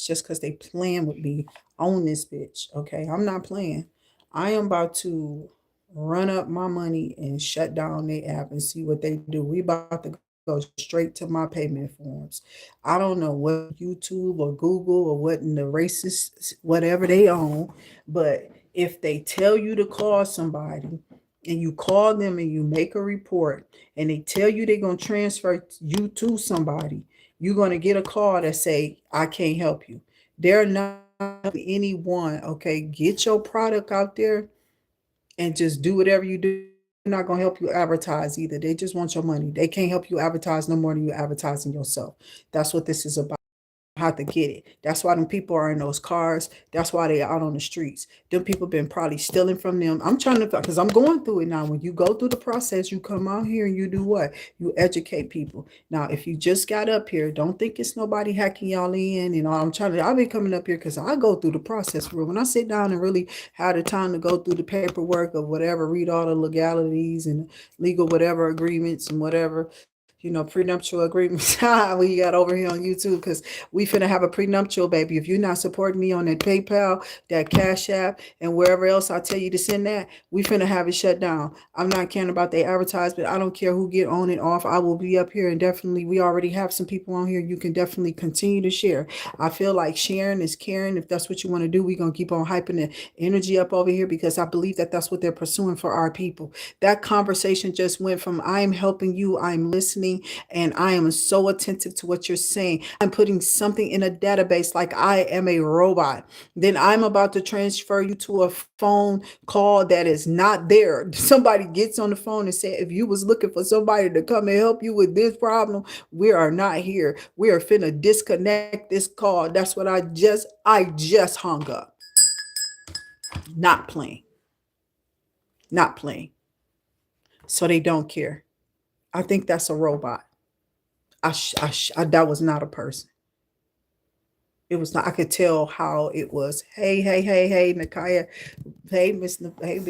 just because they playing with me on this bitch. Okay, I'm not playing. I am about to run up my money and shut down their app and see what they do. We about to go straight to my payment forms. I don't know what YouTube or Google or what in the racist whatever they own, but if they tell you to call somebody and you call them and you make a report and they tell you they're going to transfer you to somebody, you're going to get a call that say, I can't help you. They're not helping anyone. Okay, get your product out there and just do whatever you do. They're not going to help you advertise either. They just want your money. They can't help you advertise no more than you advertising yourself. That's what this is about. How to get it. That's why them people are in those cars. That's why they out on the streets. Them people been probably stealing from them. I'm trying to, because I'm going through it now. When you go through the process, you come out here and you do what? You educate people. Now, if you just got up here, don't think it's nobody hacking y'all in. And I'll be coming up here because I go through the process. When I sit down and really have the time to go through the paperwork of whatever, read all the legalities and legal whatever agreements and whatever, prenuptial agreements we got over here on YouTube, because we finna have a prenuptial, baby. If you're not supporting me on that PayPal, that Cash App, and wherever else I tell you to send that, we finna have it shut down. I'm not caring about the advertisement. I don't care who get on and off. I will be up here, and definitely we already have some people on here. You can definitely continue to share. I feel like sharing is caring. If that's what you want to do, we're gonna keep on hyping the energy up over here, because I believe that that's what they're pursuing for our people. That conversation just went from I'm helping you, I'm listening, and I am so attentive to what you're saying. I'm putting something in a database like I am a robot. Then I'm about to transfer you to a phone call that is not there. Somebody gets on the phone and say, if you was looking for somebody to come and help you with this problem, we are not here. We are finna disconnect this call. That's what I just hung up. Not playing. Not playing. So they don't care. I think that's a robot. That was not a person. It was not. I could tell how it was. Hey, hey, hey, hey, Nakaya. Hey, Miss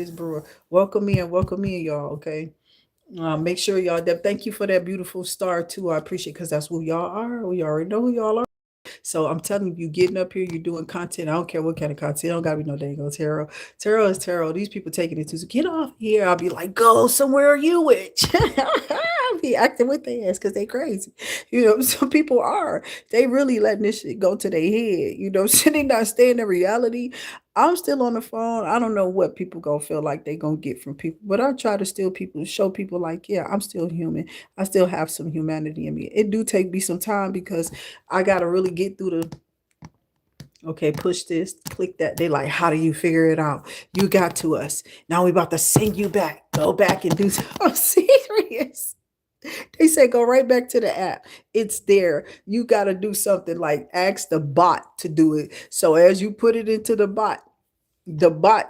Brewer. Welcome in, y'all. Okay. Make sure y'all. Thank you for that beautiful star too. I appreciate, because that's who y'all are. We already know who y'all are. So I'm telling you, getting up here, you're doing content. I don't care what kind of content. It don't gotta be no dang old tarot. Tarot is tarot. These people taking it to, so get off here. I'll be like, go somewhere, you witch. I'll be acting with their ass because they crazy. Some people are. They really letting this shit go to their head. So they not staying in reality. I'm still on the phone. I don't know what people gonna feel like they gonna get from people, but I try to still people show people like, yeah, I'm still human. I still have some humanity in me. It do take me some time, because I gotta really get through the, okay, push this, click that. They like, how do you figure it out? You got to us. Now we about to send you back. Go back and do something serious. They say go right back to the app. It's there. You got to do something like ask the bot to do it. So as you put it into the bot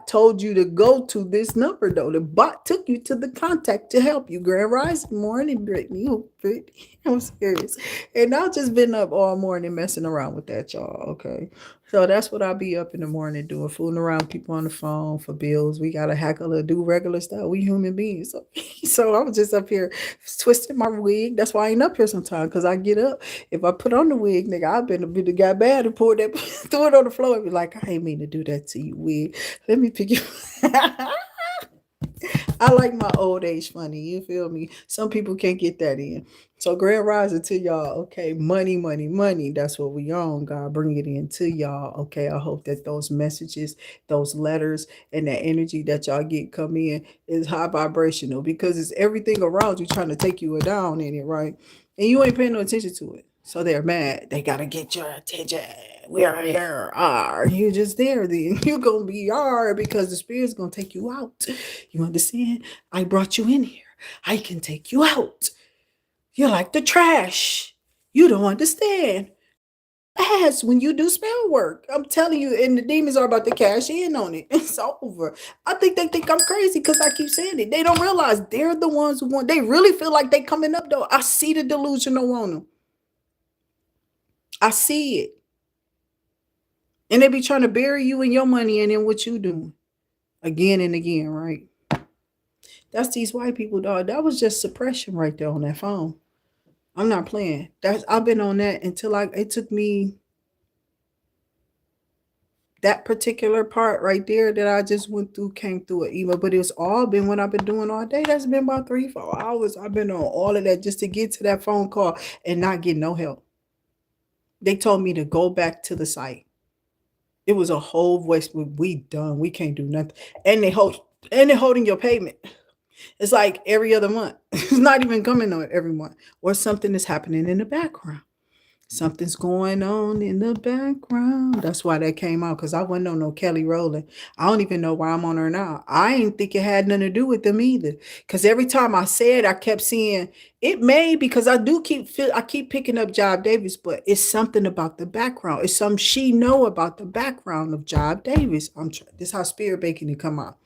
told you to go to this number, though. The bot took you to the contact to help you. Grand Rising morning, Brittany. Oh, Brittany. I'm serious. And I've just been up all morning messing around with that, y'all. Okay. So that's what I'll be up in the morning doing, fooling around with people on the phone for bills. We got to heckle or do regular stuff. We human beings. So I was just up here twisting my wig. That's why I ain't up here sometimes, because I get up. If I put on the wig, nigga, I've been a bit got bad and pulled that, throw it on the floor and be like, I ain't mean to do that to you, wig. Let me pick you. I like my old age funny. You feel me? Some people can't get that in. So grand rising to y'all. Okay, money, money, money. That's what we on. God, bring it in to y'all. Okay, I hope that those messages, those letters, and that energy that y'all get come in is high vibrational, because it's everything around you trying to take you down in it, right? And you ain't paying no attention to it. So they're mad. They gotta get your attention. We are here. You just there then. You gonna be because the spirit's gonna take you out. You understand? I brought you in here. I can take you out. You're like the trash. You don't understand. As when you do spell work, I'm telling you, and the demons are about to cash in on it. It's over. I think they think I'm crazy because I keep saying it. They don't realize they're the ones who want. They really feel like they coming up though. I see the delusional on them. I see it. And they be trying to bury you in your money and in what you doing again and again, right? That's these white people, dog. That was just suppression right there on that phone. I'm not playing. I've been on that until it took me That particular part right there that I just went through came through an email, but it's all been what I've been doing all day. That's been about 3-4 hours. I've been on all of that just to get to that phone call and not get no help. They told me to go back to the site. It was a whole voice. We done. We can't do nothing. And they're holding your payment. It's like every other month. It's not even coming on every month. Or something is happening in the background. Something's going on in the background. That's why that came out, because I wasn't on no Kelly Rowland. I don't even know why I'm on her now. I didn't think it had nothing to do with them either. Because every time I said, I kept seeing it may, because I keep picking up Job Davis, but it's something about the background. It's something she know about the background of Job Davis. This how spirit baking it come out.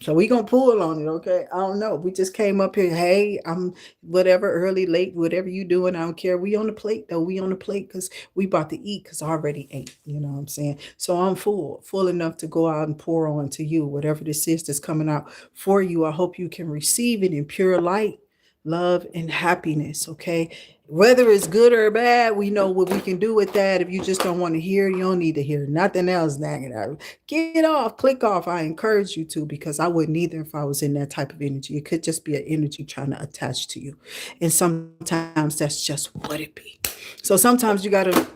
So we gonna pull on it, okay? I don't know. We just came up here. Hey, I'm whatever, early, late, whatever you doing. I don't care. We on the plate though. We on the plate because we about to eat because I already ate. You know what I'm saying? So I'm full enough to go out and pour on to you. Whatever this is that's coming out for you, I hope you can receive it in pure light, love, and happiness, okay? Whether it's good or bad, we know what we can do with that. If you just don't want to hear, you don't need to hear nothing else nagging out. Get off, click off. I encourage you to, because I wouldn't either if I was in that type of energy. It could just be an energy trying to attach to you. And sometimes that's just what it be. So sometimes you gotta,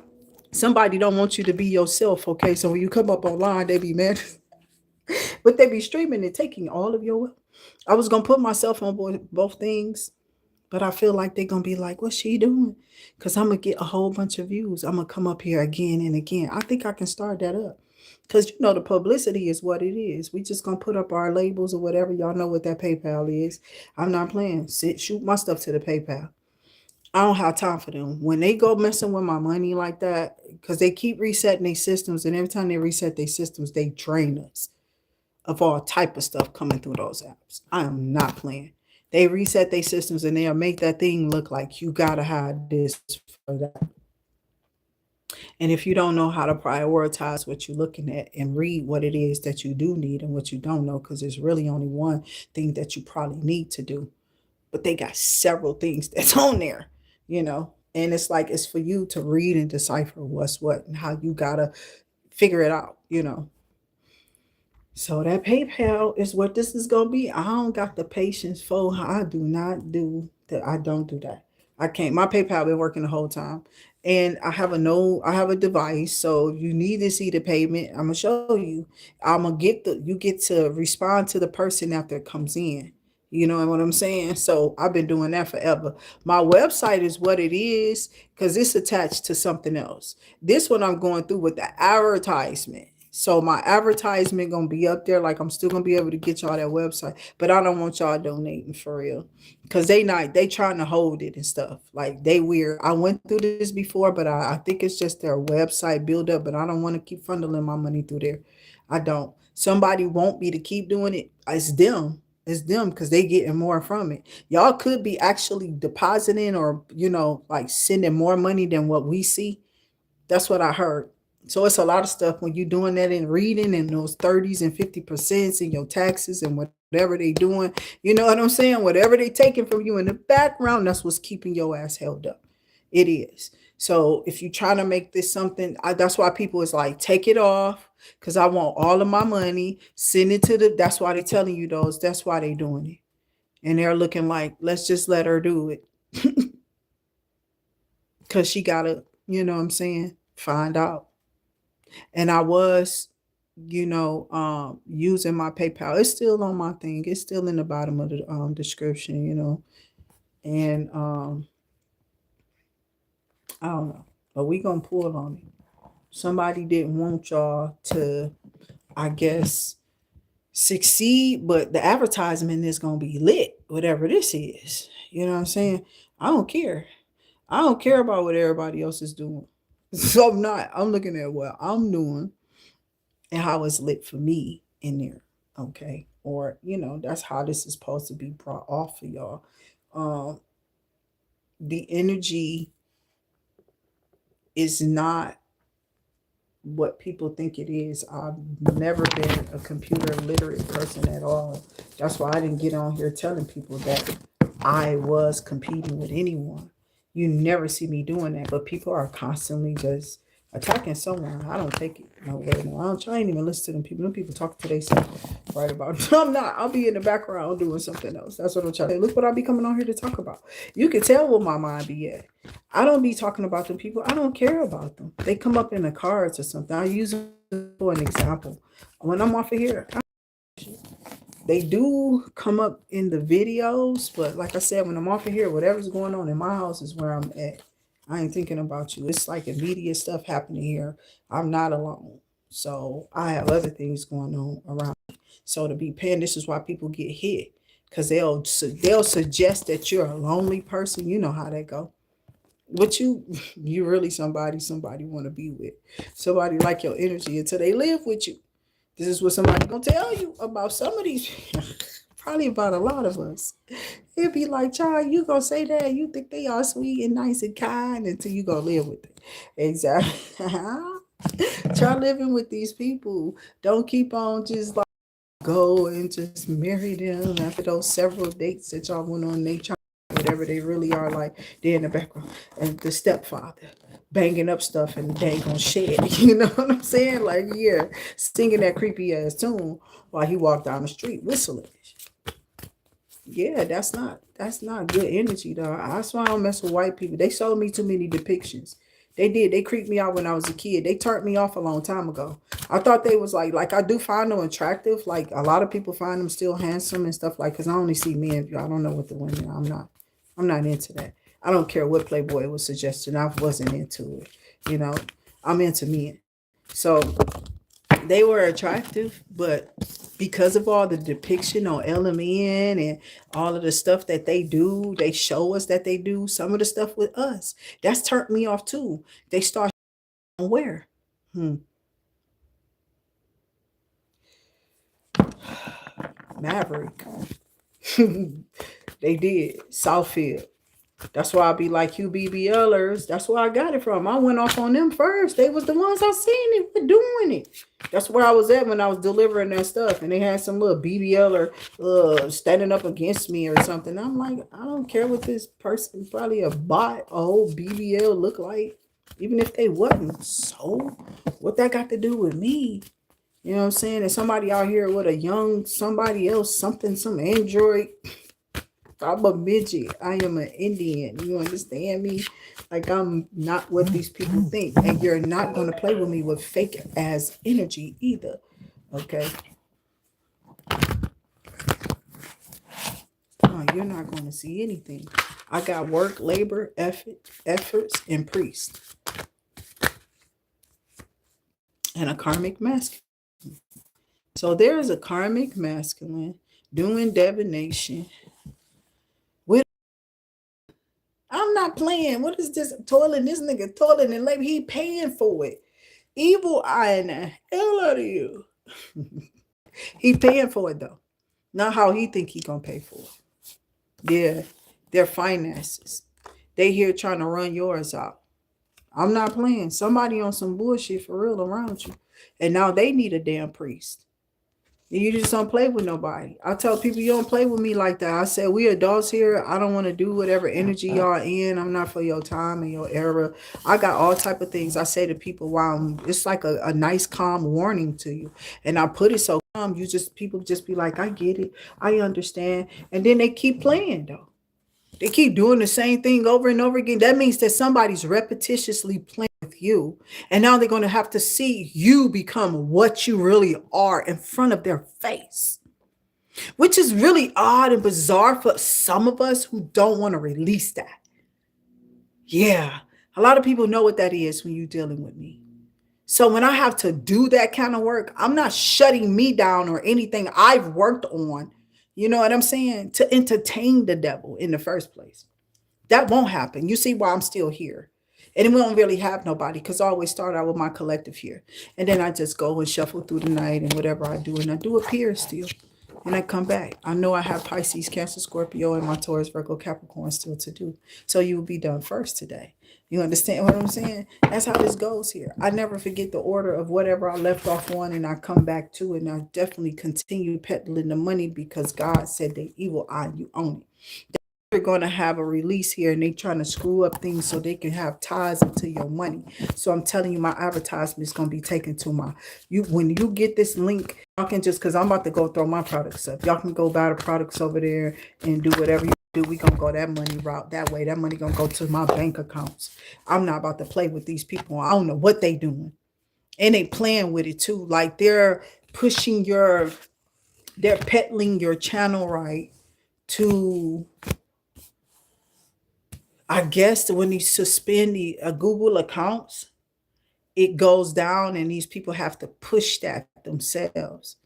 somebody don't want you to be yourself, okay? So when you come up online, they be mad. But they be streaming and taking all of your wealth. I was gonna put myself on both things, but I feel like they're gonna be like, what's she doing? Because I'm gonna get a whole bunch of views. I'm gonna come up here again and again. I think I can start that up. Because you know the publicity is what it is. We just gonna put up our labels or whatever. Y'all know what that PayPal is. I'm not playing. Shoot my stuff to the PayPal. I don't have time for them. When they go messing with my money like that, because they keep resetting their systems, and every time they reset their systems, they drain us of all type of stuff coming through those apps. I am not playing. They reset their systems and they'll make that thing look like you gotta have this for that. And if you don't know how to prioritize what you're looking at and read what it is that you do need and what you don't know, because there's really only one thing that you probably need to do. But they got several things that's on there, you know. And it's like it's for you to read and decipher what's what and how you gotta figure it out, you know. So that PayPal is what this is gonna be. I don't got the patience for. I do not do that. I don't do that. I can't. My PayPal been working the whole time, and I have a device. So if you need to see the payment, I'm gonna show you. I'm gonna get the. You get to respond to the person after it comes in. You know what I'm saying? So I've been doing that forever. My website is what it is because it's attached to something else. This one I'm going through with the advertisement. So my advertisement gonna be up there. Like I'm still gonna be able to get y'all that website, but I don't want y'all donating for real, because they trying to hold it and stuff. Like they weird. I went through this before, but I think it's just their website build up. But I don't want to keep funneling my money through there. I don't. Somebody want me to keep doing it. It's them. It's them because they getting more from it. Y'all could be actually depositing or like sending more money than what we see. That's what I heard. So it's a lot of stuff when you're doing that and reading and those 30s and 50% in your taxes and whatever they doing. You know what I'm saying? Whatever they taking from you in the background, that's what's keeping your ass held up. It is. So if you're trying to make this something, that's why people is like, take it off because I want all of my money. Send it to the, that's why they're telling you those. That's why they doing it. And they're looking like, let's just let her do it. Because she got to, you know what I'm saying, find out. And I was, using my PayPal. It's still on my thing. It's still in the bottom of the description, and I don't know, but we gonna pull on it. Somebody didn't want y'all to, I guess, succeed, but the advertisement is gonna be lit, whatever this is. You know what I'm saying? I don't care. I don't care about what everybody else is doing. So I'm not. I'm looking at what I'm doing and how it's lit for me in there. Okay. Or, that's how this is supposed to be brought off for y'all. The energy is not what people think it is. I've never been a computer literate person at all. That's why I didn't get on here telling people that I was competing with anyone. You never see me doing that, but people are constantly just attacking someone. I don't take it no way. No, I ain't even listen to them people. Them people talk to themselves right about it. I'm not. I'll be in the background doing something else. That's what I'm trying to say. Look what I be coming on here to talk about. You can tell where my mind be at. I don't be talking about them people. I don't care about them. They come up in the cards or something. I use them for an example. When I'm off of here, they do come up in the videos, but like I said, when I'm off of here, whatever's going on in my house is where I'm at. I ain't thinking about you. It's like immediate stuff happening here. I'm not alone. So I have other things going on around me. So to be paying, this is why people get hit. Because they'll suggest that you're a lonely person. You know how that go. What you really somebody want to be with. Somebody like your energy until they live with you. This is what somebody gonna tell you about some of these, probably about a lot of us. It'd be like, child, you gonna say that? You think they are sweet and nice and kind until you gonna live with it. Exactly. Try living with these people. Don't keep on just like go and just marry them after those several dates that y'all went on. They try whatever they really are, like they're in the background and the stepfather banging up stuff and they ain't gonna shed. You know what I'm saying? Like, yeah, singing that creepy ass tune while he walked down the street whistling. Yeah, that's not good energy, though. That's why I don't mess with white people. They showed me too many depictions. They did. They creeped me out when I was a kid. They turned me off a long time ago. I thought they was like I do find them attractive. Like a lot of people find them still handsome and stuff, like, because I only see men. I don't know what the women. I'm not into that. I don't care what Playboy was suggesting. I wasn't into it. You know, I'm into men. So they were attractive, but because of all the depiction on LMN and all of the stuff that they do, they show us that they do some of the stuff with us. That's turned me off too. They start where? Maverick. They did. Southfield. That's why I be like QBBLers. That's where I got it from. I went off on them first. They was the ones I seen it were doing it. That's where I was at when I was delivering that stuff. And they had some little BBLer standing up against me or something. I'm like, I don't care what this person, probably a bot, a whole BBL look like. Even if they wasn't. So what that got to do with me? You know what I'm saying? And somebody out here with a young somebody else, something, some android. I'm a midget. I am an Indian. You understand me? Like, I'm not what these people think. And you're not going to play with me with fake ass energy either. Okay? Oh, you're not going to see anything. I got work, labor, efforts, and priest. And a karmic masculine. So there is a karmic masculine doing divination. I'm not playing. What is this toiling? This nigga toiling and labor. He paying for it. Evil eye in the hell out of you. He paying for it though. Not how he think he gonna pay for it. Yeah, their finances. They here trying to run yours out. I'm not playing. Somebody on some bullshit for real around you. And now they need a damn priest. You just don't play with nobody. I tell people, you don't play with me like that. I said, we adults here. I don't want to do whatever energy y'all in. I'm not for your time and your era. I got all type of things I say to people while it's like a nice, calm warning to you. And I put it so calm, people just be like, I get it. I understand. And then they keep playing though. They keep doing the same thing over and over again. That means that somebody's repetitiously playing with you. And now they're going to have to see you become what you really are in front of their face, which is really odd and bizarre for some of us who don't want to release that. Yeah, a lot of people know what that is when you're dealing with me. So when I have to do that kind of work, I'm not shutting me down or anything I've worked on. You know what I'm saying? To entertain the devil in the first place. That won't happen. You see why I'm still here. And we don't really have nobody because I always start out with my collective here. And then I just go and shuffle through the night and whatever I do. And I do appear still. And I come back. I know I have Pisces, Cancer, Scorpio, and my Taurus, Virgo, Capricorn still to do. So you will be done first today. You understand what I'm saying? That's how this goes here. I never forget the order of whatever I left off on and I come back to it. And I definitely continue peddling the money because God said the evil eye, you own it. going to have a release here, and they trying to screw up things so they can have ties into your money. So I'm telling you, my advertisement is going to be taken to my, you when you get this link, y'all can just, because I'm about to go throw my products up, y'all can go buy the products over there and do whatever you do. We gonna go that money route. That way that money gonna go to my bank accounts. I'm not about to play with these people. I don't know what they doing, and they playing with it too. Like they're pushing your, they're peddling your channel, right, to, I guess when you suspend the Google accounts, it goes down, and these people have to push that themselves.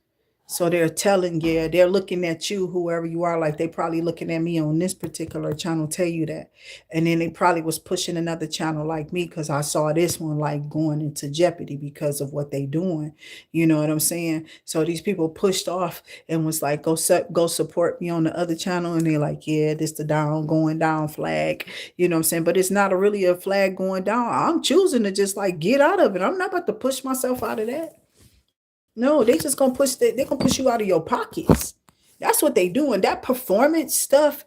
So they're telling, yeah, they're looking at you, whoever you are, like they probably looking at me on this particular channel, tell you that. And then they probably was pushing another channel like me because I saw this one like going into jeopardy because of what they doing. You know what I'm saying? So these people pushed off and was like, go support me on the other channel. And they're like, yeah, this the going down flag. You know what I'm saying? But it's not really a flag going down. I'm choosing to just like get out of it. I'm not about to push myself out of that. No, they just gonna push they're gonna push you out of your pockets. That's what they doing. That performance stuff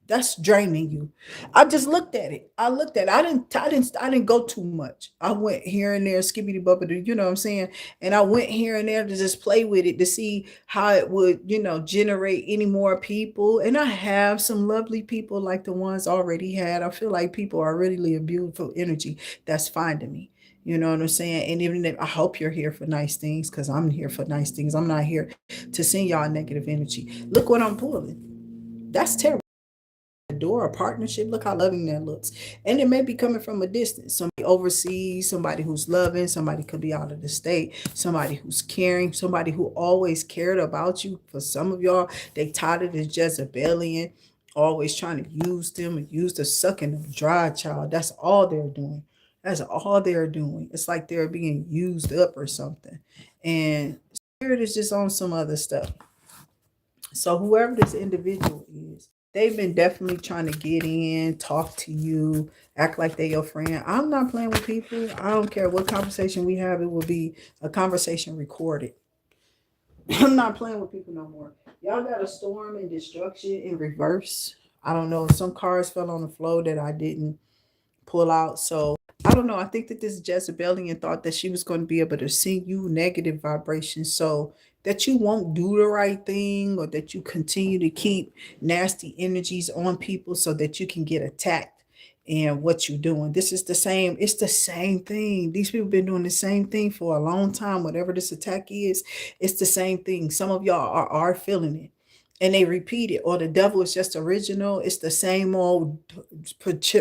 that's draining you. I just looked at it. I didn't go too much. I went here and there, skibbity bubbity, you know what I'm saying? And I went here and there to just play with it to see how it would, generate any more people. And I have some lovely people like the ones already had. I feel like people are really a beautiful energy that's finding me. You know what I'm saying? And even if I hope you're here for nice things, because I'm here for nice things. I'm not here to send y'all negative energy. Look what I'm pulling. That's terrible. Door a partnership. Look how loving that looks. And it may be coming from a distance. Somebody overseas, somebody who's loving, somebody could be out of the state, somebody who's caring, somebody who always cared about you. For some of y'all, they titled as Jezebelian, always trying to use them and use the sucking of dry child. That's all they're doing. That's all they're doing. It's like they're being used up or something. And spirit is just on some other stuff. So whoever this individual is, they've been definitely trying to get in, talk to you, act like they're your friend. I'm not playing with people. I don't care what conversation we have. It will be a conversation recorded. I'm not playing with people no more. Y'all got a storm and destruction in reverse. I don't know. Some cars fell on the floor that I didn't pull out. So I don't know. I think that this Jezebelian thought that she was going to be able to send you negative vibrations so that you won't do the right thing, or that you continue to keep nasty energies on people so that you can get attacked in what you're doing. This is the same. It's the same thing. These people been doing the same thing for a long time. Whatever this attack is, it's the same thing. Some of y'all are feeling it and they repeat it, or the devil is just original. It's the same old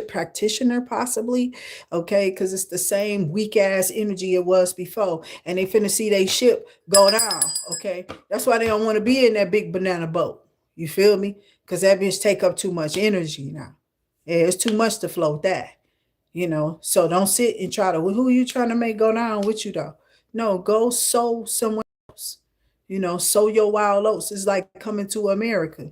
practitioner, possibly, okay, because it's the same weak ass energy it was before, and they finna see they ship go down. Okay, that's why they don't want to be in that big banana boat. You feel me? Because that bitch take up too much energy now. Yeah, it's too much to float that. So don't sit and try to, well, who are you trying to make go down with you though? No, go sow somewhere else. Sow your wild oats. It's like coming to America.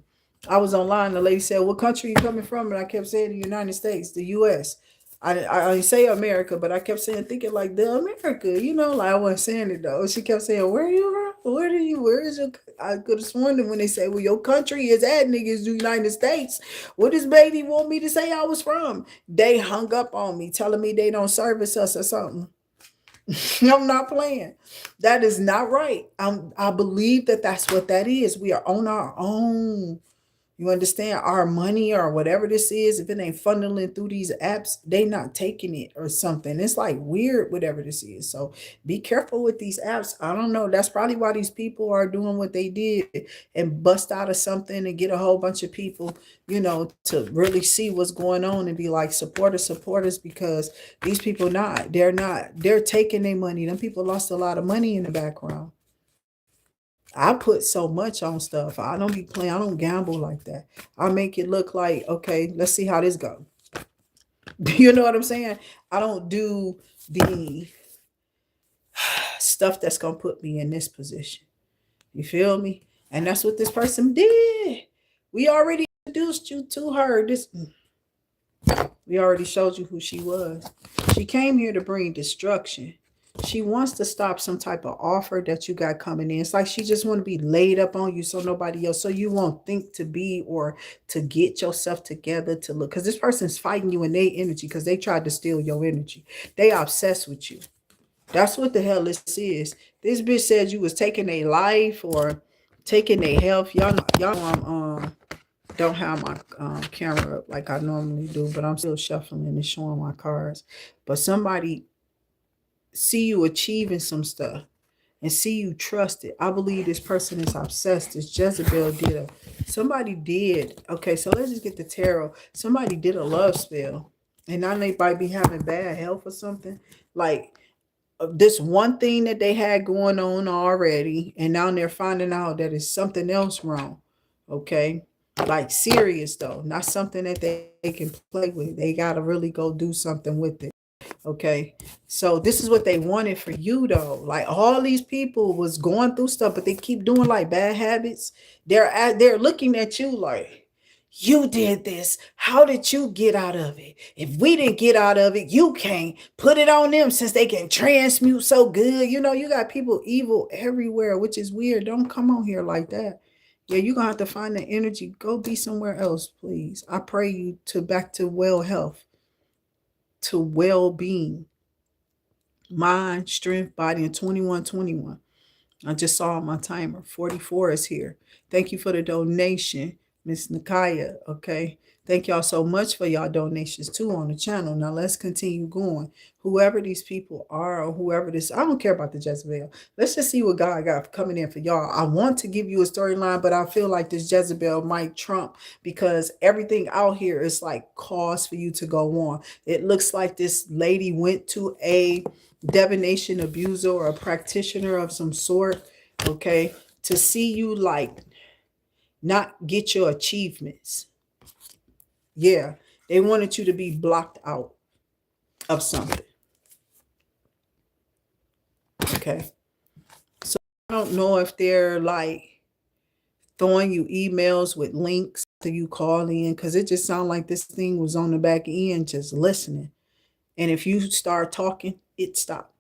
I was online. The lady said, "What country are you coming from?" And I kept saying the United States, the U.S. I didn't say America, but I kept saying, thinking like the America. Like I wasn't saying it though. She kept saying, "Where are you from? Where is your?" I could have sworn that when they say, "Well, your country is at niggas, the United States." What does baby want me to say I was from? They hung up on me, telling me they don't service us or something. I'm not playing. That is not right. I believe that that's what that is. We are on our own. You understand? Our money or whatever this is, if it ain't funneling through these apps, they not taking it or something. It's like weird, whatever this is. So be careful with these apps. I don't know. That's probably why these people are doing what they did and bust out of something and get a whole bunch of people, to really see what's going on and be like supporters, because these people they're taking their money. Them people lost a lot of money in the background. I put so much on stuff. I don't be playing. I don't gamble like that. I make it look like, okay, let's see how this goes. You know what I'm saying? I don't do the stuff that's going to put me in this position. You feel me? And that's what this person did. We already introduced you to her. We already showed you who she was. She came here to bring destruction. She wants to stop some type of offer that you got coming in. It's like she just want to be laid up on you so nobody else, so you won't think to be or to get yourself together to look. Because this person's fighting you in their energy because they tried to steal your energy. They obsessed with you. That's what the hell this is. This bitch said you was taking a life or taking a health. Y'all know I'm don't have my camera up like I normally do, but I'm still shuffling and showing my cards. But somebody see you achieving some stuff and see you trust it. I believe this person is obsessed. This Jezebel did somebody did. Okay, so let's just get the tarot. Somebody did a love spell. And now they might be having bad health or something. Like this one thing that they had going on already, and now they're finding out that it's something else wrong. Okay, like serious though, not something that they can play with. They gotta really go do something with it. Okay, so this is what they wanted for you though. Like all these people was going through stuff, but they keep doing like bad habits. They're looking at you like, you did this. How did you get out of it? If we didn't get out of it, you can't. Put it on them since they can transmute so good. You know, you got people evil everywhere, which is weird. Don't come on here like that. Yeah, you're going to have to find the energy. Go be somewhere else, please. I pray you to back to well health, to well-being, mind, strength, body, and 2121. I just saw my timer. 44 is here. Thank you for the donation, Miss Nakaya. Okay. Thank y'all so much for y'all donations too on the channel. Now let's continue going. Whoever these people are or whoever this, I don't care about the Jezebel. Let's just see what God got coming in for y'all. I want to give you a storyline, but I feel like this Jezebel might trump because everything out here is like cause for you to go on. It looks like this lady went to a divination abuser or a practitioner of some sort, okay, to see you like not get your achievements. Yeah, they wanted you to be blocked out of something. Okay, so I don't know if they're like throwing you emails with links to you call in, because it just sounded like this thing was on the back end just listening, and if you start talking, it stopped.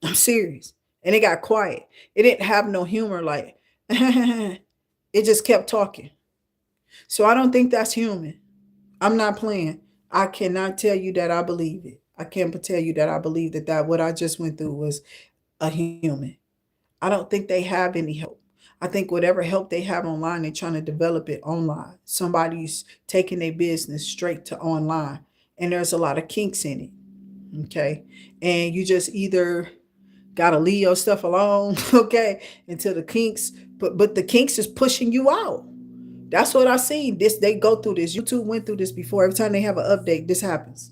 I'm serious. And it got quiet. It didn't have no humor, like, it just kept talking. So I don't think that's human. I'm not playing. I cannot tell you that I believe it. I can't tell you that I believe that what I just went through was a human. I don't think they have any help. I think whatever help they have online, they're trying to develop it online. Somebody's taking their business straight to online. And there's a lot of kinks in it. Okay. And you just either gotta leave your stuff alone, okay, until the kinks, but the kinks is pushing you out. That's what I seen. This they go through this. YouTube went through this before. Every time they have an update, this happens.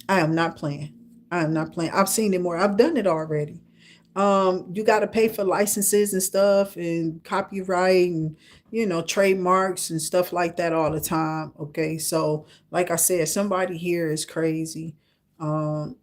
I am not playing. I am not playing. I've seen it more. I've done it already. You got to pay for licenses and stuff and copyright and trademarks and stuff like that all the time. Okay, so like I said, somebody here is crazy. And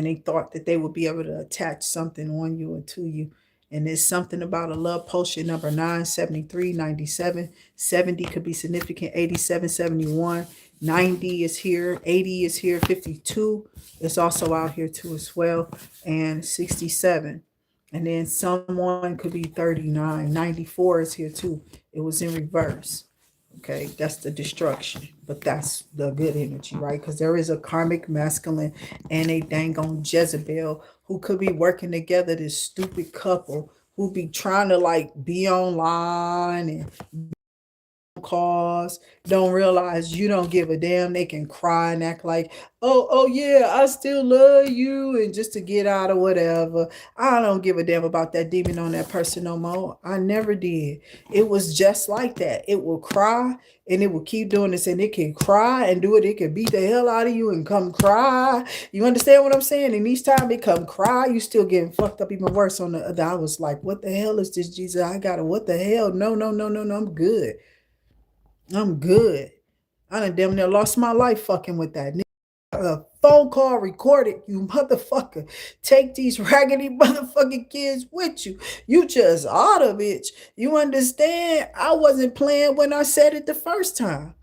they thought that they would be able to attach something on you or to you. And there's something about a love potion number 97397. 70 could be significant. 8771. 90 is here. 80 is here. 52 is also out here too as well. And 67. And then someone could be 39. 94 is here too. It was in reverse. Okay, that's the destruction, but that's the good energy, right? Because there is a karmic masculine and a dang on Jezebel who could be working together, this stupid couple who be trying to like be online and calls, don't realize you don't give a damn. They can cry and act like, oh yeah, I still love you, and just to get out or whatever. I don't give a damn about that demon on that person no more. I never did. It was just like that. It will cry and it will keep doing this, and it can cry and do it. It can beat the hell out of you and come cry. You understand what I'm saying? And each time it come cry, you still getting fucked up even worse on the other. I was like, what the hell is this, Jesus? I got it. What the hell? No, I'm good. I'm good. I done damn near lost my life fucking with that. A phone call recorded, you motherfucker. Take these raggedy motherfucking kids with you. You just oughta, bitch. You understand? I wasn't playing when I said it the first time.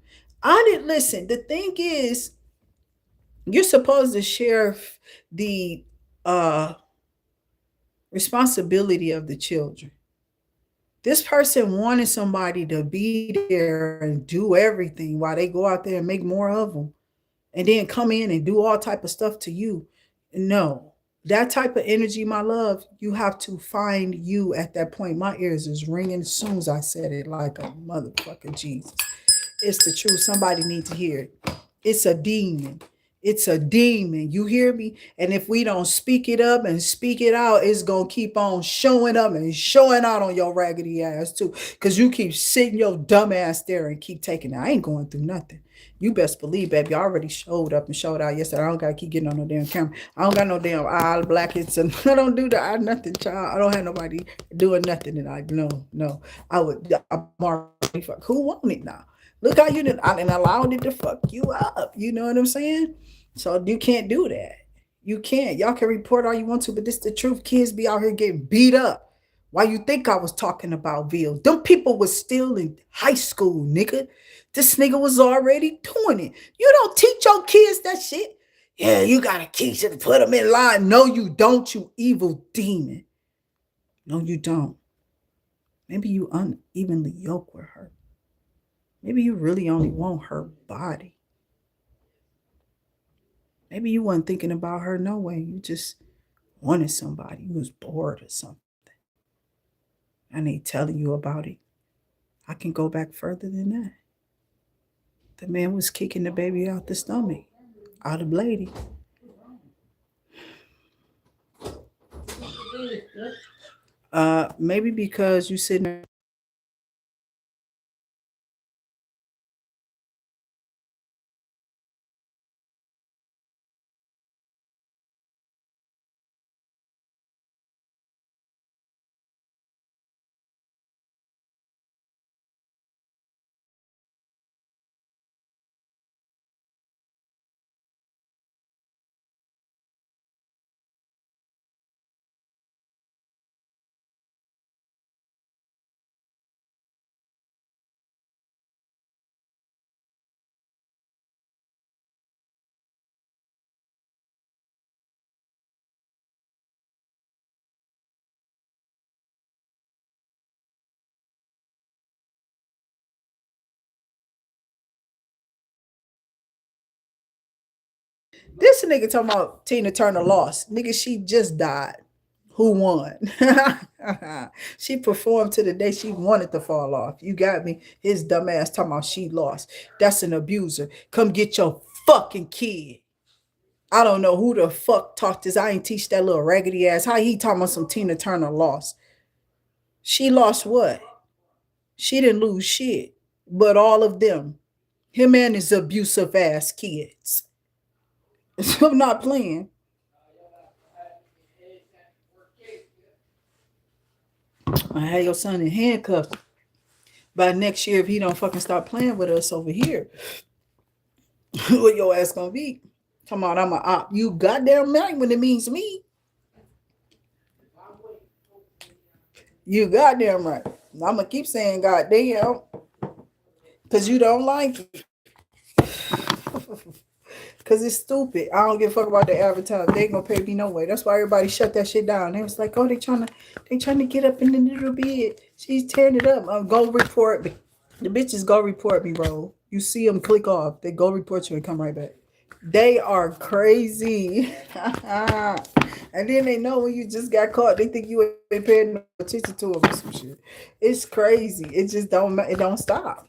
I didn't listen. The thing is, You're supposed to share the uh, responsibility of the children. This person wanted somebody to be there and do everything while they go out there and make more of them, and then come in and do all type of stuff to you. No, that type of energy, my love, you have to find you at that point. My ears is ringing as soon as I said it, like a motherfucker Jesus. It's the truth. Somebody needs to hear it. It's a demon. It's a demon. You hear me? And if we don't speak it up and speak it out, it's going to keep on showing up and showing out on your raggedy ass too. Because you keep sitting your dumb ass there and keep taking it. I ain't going through nothing. You best believe, baby, I already showed up and showed out yesterday. I don't got to keep getting on no damn camera. I don't got no damn eye blackets. And I don't do that. I nothing, child. I don't have nobody doing nothing. And I, no. I'm already fuck. Who want it now? Look how you did, and allowed it to fuck you up. You know what I'm saying? So you can't do that. You can't. Y'all can report all you want to, but this the truth. Kids be out here getting beat up. Why you think I was talking about bills? Them people was still in high school, nigga. This nigga was already doing it. You don't teach your kids that shit. Yeah, you gotta teach them, put them in line. No, you don't, you evil demon. No, you don't. Maybe you unevenly yoke with her. Maybe you really only want her body. Maybe you weren't thinking about her no way. You just wanted somebody. You was bored or something. And they telling you about it. I can go back further than that. The man was kicking the baby out the stomach, out of lady. Maybe because you sitting there. This nigga talking about Tina Turner lost. Nigga, she just died. Who won? She performed to the day she wanted to fall off. You got me? His dumb ass talking about she lost. That's an abuser. Come get your fucking kid. I don't know who the fuck taught this. I ain't teach that little raggedy ass. How he talking about some Tina Turner lost? She lost what? She didn't lose shit. But all of them. Him and his abusive ass kids. I'm not playing. I had your son in handcuffs. By next year, if he don't fucking stop playing with us over here, what your ass gonna be? Come on, I'm a op. You goddamn right when it means me. You goddamn right. I'm gonna keep saying goddamn because you don't like it. Because it's stupid. I don't give a fuck about the advertising. They ain't gonna pay me no way. That's why everybody shut that shit down. They was like, oh, they trying to get up in the little bit. She's tearing it up. Go report me. The bitches go report me, bro. You see them click off. They go report you and come right back. They are crazy. And then they know when you just got caught. They think you ain't paying no attention to them or some shit. It's crazy. It just don't stop.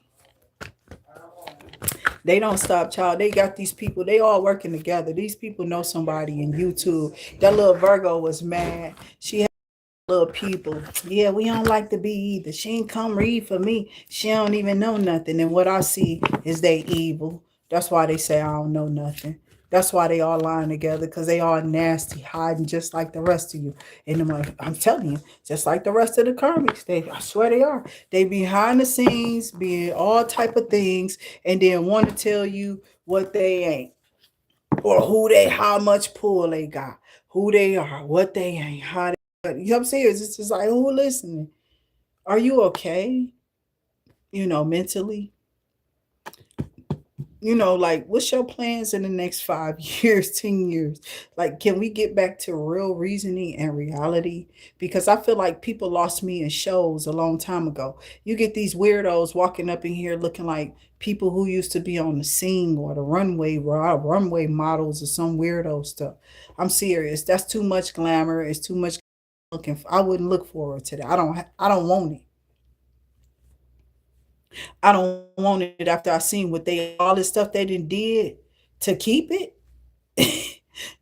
They don't stop, child. They got these people. They all working together. These people know somebody in YouTube. That little Virgo was mad. She had little people. Yeah, we don't like to be either. She ain't come read for me. She don't even know nothing. And what I see is they evil. That's why they say I don't know nothing. That's why they all lying together, because they all nasty, hiding just like the rest of you. And I'm telling you, just like the rest of the karmics, I swear they are. They behind the scenes, being all type of things, and then want to tell you what they ain't, or who they, how much pull they got, who they are, what they ain't, how they. You know what I'm saying? It's just like, who listening? Are you okay? Mentally. Like, what's your plans in the next 5 years, 10 years? Like, can we get back to real reasoning and reality? Because I feel like people lost me in shows a long time ago. You get these weirdos walking up in here looking like people who used to be on the scene or the runway models or some weirdo stuff. I'm serious. That's too much glamour. It's too much looking. I wouldn't look forward to that. I don't want it. I don't want it after I seen what they all this stuff they done did to keep it.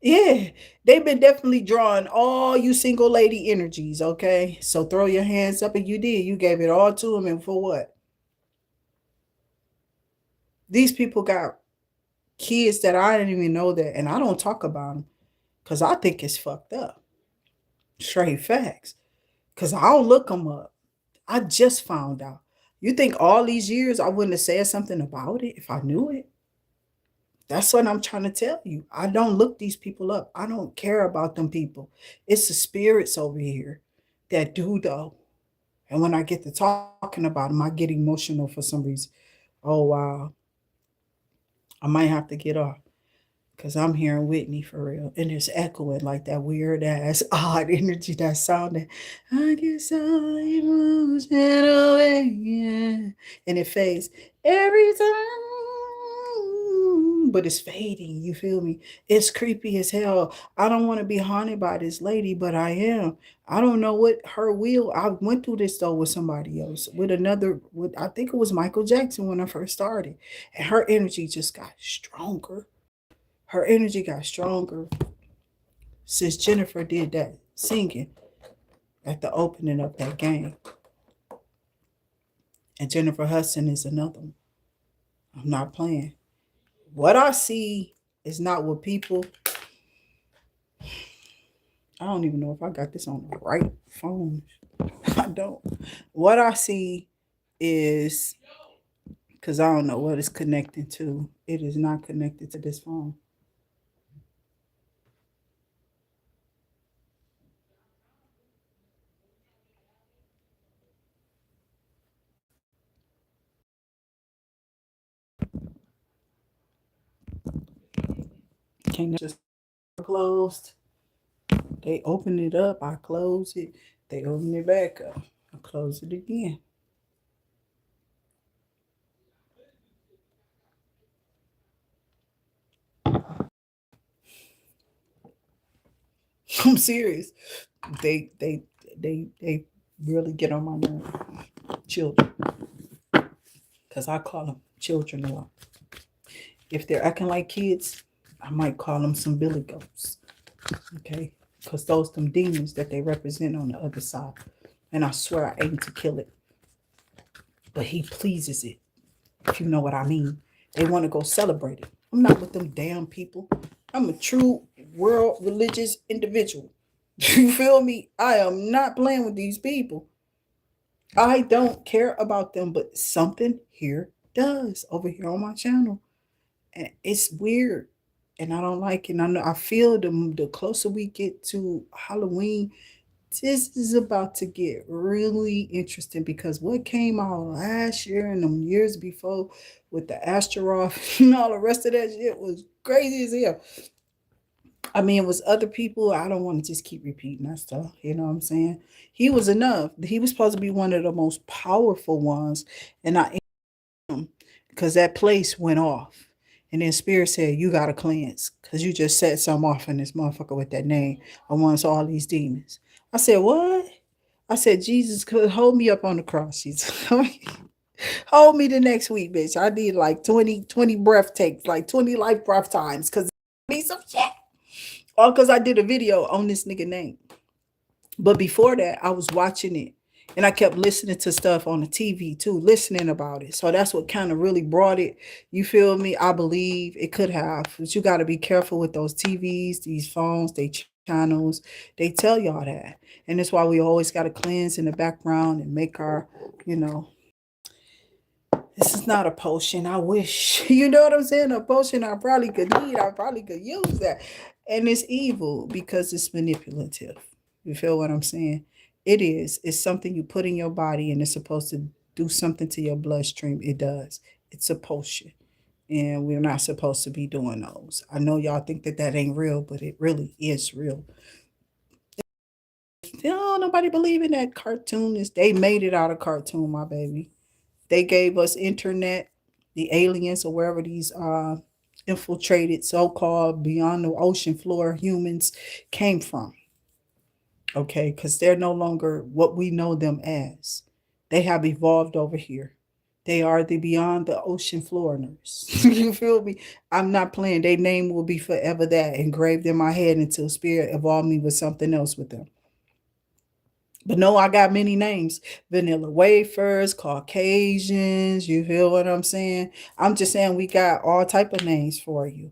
Yeah, they've been definitely drawing all you single lady energies. Okay, so throw your hands up, and you did. You gave it all to them, and for what? These people got kids that I didn't even know that, and I don't talk about them because I think it's fucked up. Straight facts. Because I don't look them up. I just found out. You think all these years I wouldn't have said something about it if I knew it? That's what I'm trying to tell you. I don't look these people up. I don't care about them people. It's the spirits over here that do, though. And when I get to talking about them, I get emotional for some reason. Oh, wow. I might have to get off because I'm hearing Whitney for real. And it's echoing like that weird ass, odd energy that's sounding. I get so emotional. Yeah. And it fades every time, but it's fading. You feel me? It's creepy as hell. I don't want to be haunted by this lady, but I am. I don't know what her will. I went through this though with somebody else, with another. With I think it was Michael Jackson when I first started, and her energy just got stronger. Her energy got stronger since Jennifer did that singing at the opening of that game. And Jennifer Hudson is another one. I'm not playing. What I see is not what people. I don't even know if I got this on the right phone. I don't. What I see is because I don't know what it's connecting to. It is not connected to this phone. Can't just closed. They open it up. I close it. They open it back up. I close it again. I'm serious. They they they really get on my nerve. Children, because I call them children a lot. If they're acting like kids, I might call them some billy goats. Okay, because those them demons that they represent on the other side. And I swear I aim to kill it, but he pleases it. If you know what I mean. They want to go celebrate it. I'm not with them damn people. I'm a true world religious individual. You feel me? I am not playing with these people. I don't care about them, but something here does over here on my channel. And it's weird. And I don't like it. And I know I feel the closer we get to Halloween, this is about to get really interesting because what came out last year and the years before with the Astaroth and all the rest of that shit was crazy as hell. I mean, it was other people. I don't want to just keep repeating that stuff. You know what I'm saying? He was enough. He was supposed to be one of the most powerful ones. And I am because that place went off. And then Spirit said, you got to cleanse because you just set some off in this motherfucker with that name amongst all these demons. I said, what? I said, Jesus could hold me up on the cross. Jesus. Hold me the next week, bitch. I need like 20 breath takes, like 20 life breath times because I need some shit. All because I did a video on this nigga name. But before that, I was watching it. And I kept listening to stuff on the TV too, listening about it. So that's what kind of really brought it. You feel me? I believe it could have. But you got to be careful with those TVs, these phones, they channels. They tell y'all that. And that's why we always got to cleanse in the background and make our, you know, this is not a potion. I wish. You know what I'm saying? A potion I probably could need. I probably could use that. And it's evil because it's manipulative. You feel what I'm saying? It is. It's something you put in your body and it's supposed to do something to your bloodstream. It does. It's a potion. and we're not supposed to be doing those. I know y'all think that that ain't real, but it really is real. Still, nobody believe in that cartoon. They made it out of cartoon, my baby. They gave us internet, the aliens or wherever these infiltrated so-called beyond the ocean floor humans came from. Okay, because they're no longer what we know them as. They have evolved over here. They are the beyond the ocean floorers. You feel me? I'm not playing. Their name will be forever that engraved in my head until spirit evolved me with something else with them. But no, I got many names. Vanilla wafers, Caucasians, you feel what I'm saying? I'm just saying we got all type of names for you.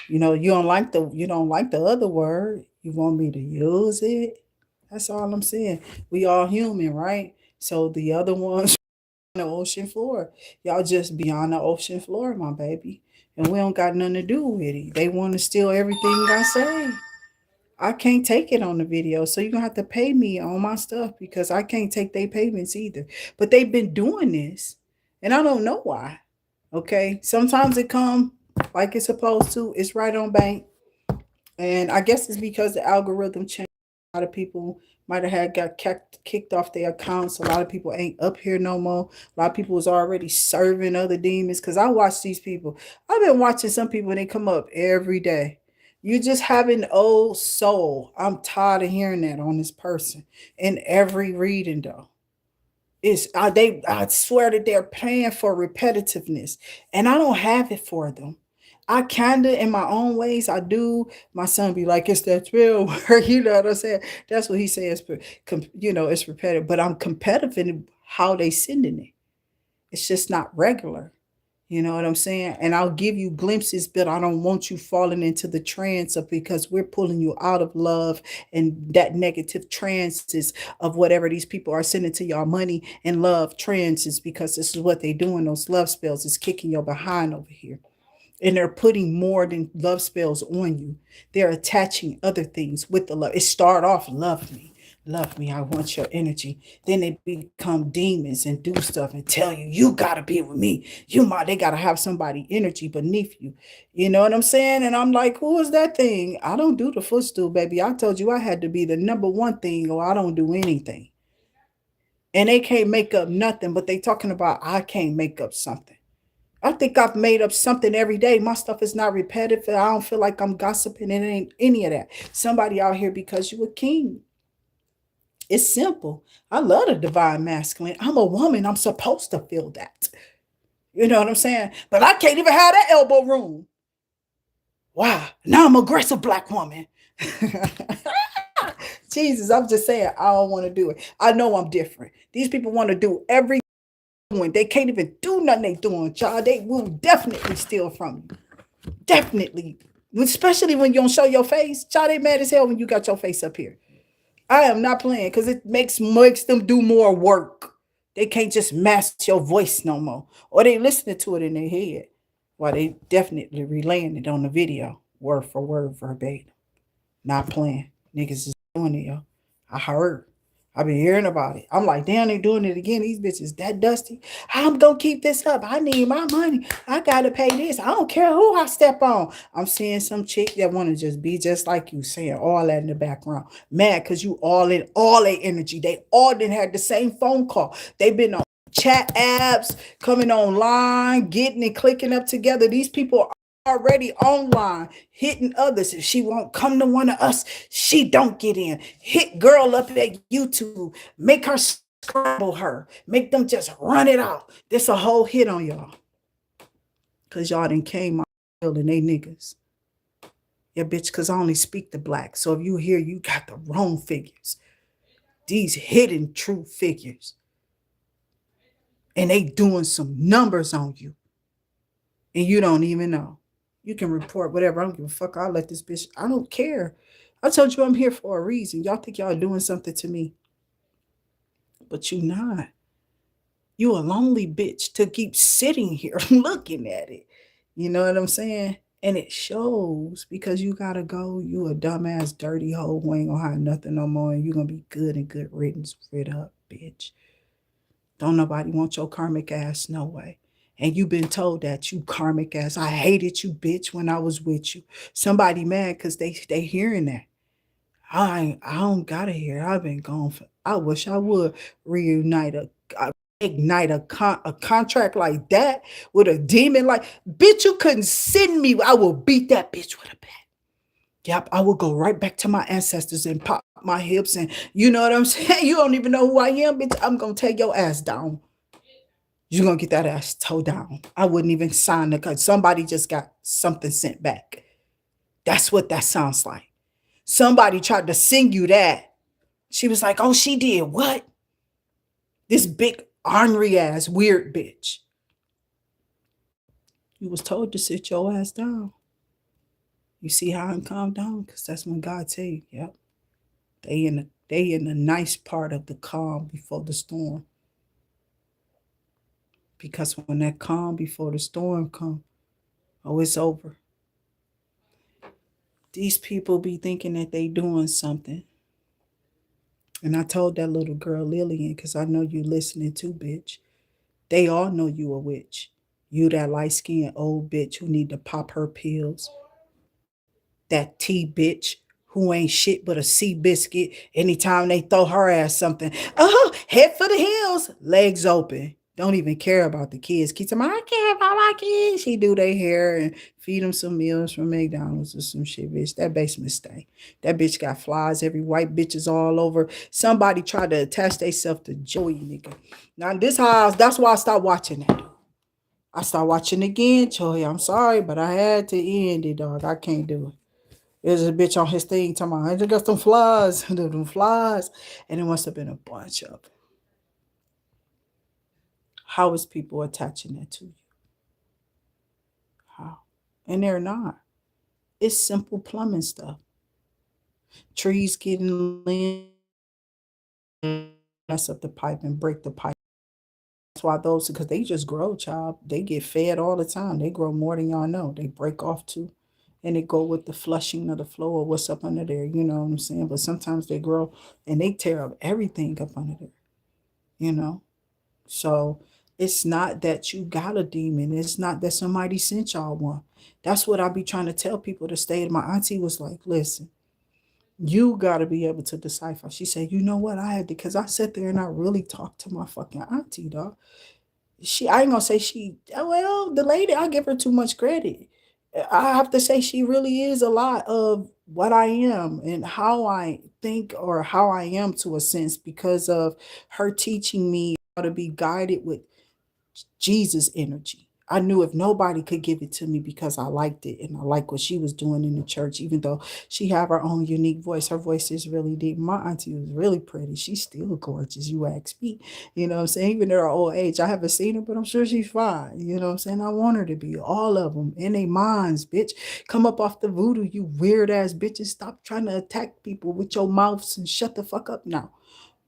You don't like the other word. You want me to use it? That's all I'm saying. We all human, right? So the other ones on the ocean floor. Y'all just beyond the ocean floor, my baby. And we don't got nothing to do with it. They want to steal everything I say. I can't take it on the video. So you're gonna have to pay me on my stuff because I can't take their payments either. But they've been doing this and I don't know why. Okay. Sometimes it come like it's supposed to. It's right on bank. And I guess it's because the algorithm changed. A lot of people might have got kicked off their accounts. A lot of people ain't up here no more. A lot of people was already serving other demons. Cause I watch these people. I've been watching some people and they come up every day. You just have an old soul. I'm tired of hearing that on this person in every reading though. I swear that they're paying for repetitiveness, and I don't have it for them. I kinda in my own ways I do. My son be like, it's that real word, you know what I'm saying? That's what he says, but it's repetitive. But I'm competitive in how they sending it. It's just not regular. You know what I'm saying? And I'll give you glimpses, but I don't want you falling into the trance of because we're pulling you out of love and that negative trances of whatever these people are sending to y'all money and love trances because this is what they doing. Those love spells is kicking your behind over here. And they're putting more than love spells on you. They're attaching other things with the love. It start off, love me, I want your energy. Then they become demons and do stuff and tell you, you gotta be with me. They gotta have somebody energy beneath you. You know what I'm saying? And I'm like, who is that thing? I don't do the footstool, baby. I told you I had to be the number one thing or I don't do anything. And they can't make up nothing, but they talking about I can't make up something. I think I've made up something every day. My stuff is not repetitive. I don't feel like I'm gossiping. It ain't any of that. Somebody out here because you a king. It's simple. I love the divine masculine. I'm a woman. I'm supposed to feel that. You know what I'm saying? But I can't even have that elbow room. Wow. Now I'm an aggressive black woman. Jesus, I'm just saying I don't want to do it. I know I'm different. These people want to do everything. They can't even do nothing they doing, child. They will definitely steal from you. Definitely. Especially when you don't show your face. Child, they mad as hell when you got your face up here. I am not playing because it makes them do more work. They can't just mask your voice no more. Or they listening to it in their head. While they definitely relaying it on the video. Word for word, verbatim. Not playing. Niggas is doing it, yo. I heard. I've been hearing about it. I'm like, damn, they doing it again. These bitches that dusty. I'm gonna keep this up. I need my money. I gotta pay this. I don't care who I step on. I'm seeing some chick that want to just be just like you, saying all that in the background. Mad because you all in all their energy. They all didn't have the same phone call. They've been on chat apps, coming online, getting and clicking up together. These people already online hitting others. If she won't come to one of us, she don't get in. Hit girl up at YouTube, make her scramble her, make them just run it out. This a whole hit on y'all because y'all done came out and they niggas. Yeah, bitch, because I only speak to black. So if you hear, you got the wrong figures. These hidden true figures. And they doing some numbers on you. And you don't even know. You can report whatever. I don't give a fuck. I'll let this bitch. I don't care. I told you I'm here for a reason. Y'all think y'all doing something to me. But you not. You a lonely bitch to keep sitting here looking at it. You know what I'm saying? And it shows because you gotta go. You a dumbass, dirty hoe who ain't gonna have nothing no more. And you gonna be good and good riddance. Rid up, bitch. Don't nobody want your karmic ass no way. And you've been told that, you karmic ass. I hated you, bitch, when I was with you. Somebody mad because they hearing that. I don't gotta hear. I've been gone for. I wish I would reunite ignite a contract like that with a demon. Like, bitch, you couldn't send me. I will beat that bitch with a bat. Yep, I will go right back to my ancestors and pop my hips, and you know what I'm saying? You don't even know who I am, bitch. I'm gonna take your ass down. You're gonna get that ass towed down. I wouldn't even sign it because somebody just got something sent back. That's what that sounds like. Somebody tried to sing you that. She was like, oh, she did what? This big ornery ass weird bitch. You was told to sit your ass down. You see how I'm calmed down? Because that's when God tell you, yep. They in the nice part of the calm before the storm. Because when that calm before the storm come, oh, it's over. These people be thinking that they doing something. And I told that little girl, Lillian, because I know you listening too, bitch. They all know you a witch. You that light-skinned old bitch who need to pop her pills. That T bitch who ain't shit but a sea biscuit anytime they throw her ass something. Oh, head for the hills, legs open. Don't even care about the kids. Keep saying, I care about my kids. She do their hair and feed them some meals from McDonald's or some shit, bitch. That basement stay. That bitch got flies every white bitches all over. Somebody tried to attach themselves to Joey, nigga. Now this house, that's why I stopped watching that. I started watching again, Joey. I'm sorry, but I had to end it, dog. I can't do it. There's a bitch on his thing talking about, I just got some flies, them flies. And it must have been a bunch of them. How is people attaching that to you? How? And they're not. It's simple plumbing stuff. Trees getting lean, mess up the pipe and break the pipe. That's why those, because they just grow, child. They get fed all the time. They grow more than y'all know. They break off too. And it go with the flushing of the flow or what's up under there. You know what I'm saying? But sometimes they grow and they tear up everything up under there. You know? So it's not that you got a demon. It's not that somebody sent y'all one. That's what I be trying to tell people to stay. My auntie was like, listen, you got to be able to decipher. She said, you know what? I had to, because I sat there and I really talked to my fucking auntie, dog. I ain't gonna say well, the lady, I give her too much credit. I have to say she really is a lot of what I am and how I think or how I am to a sense because of her teaching me how to be guided with Jesus energy. I knew if nobody could give it to me because I liked it and I like what she was doing in the church, even though she have her own unique voice. Her voice is really deep. My auntie was really pretty. She's still gorgeous, you ask me. You know what I'm saying? Even at her old age, I haven't seen her, but I'm sure she's fine. You know what I'm saying? I want her to be. All of them in their minds, bitch. Come up off the voodoo, you weird ass bitches. Stop trying to attack people with your mouths and shut the fuck up now.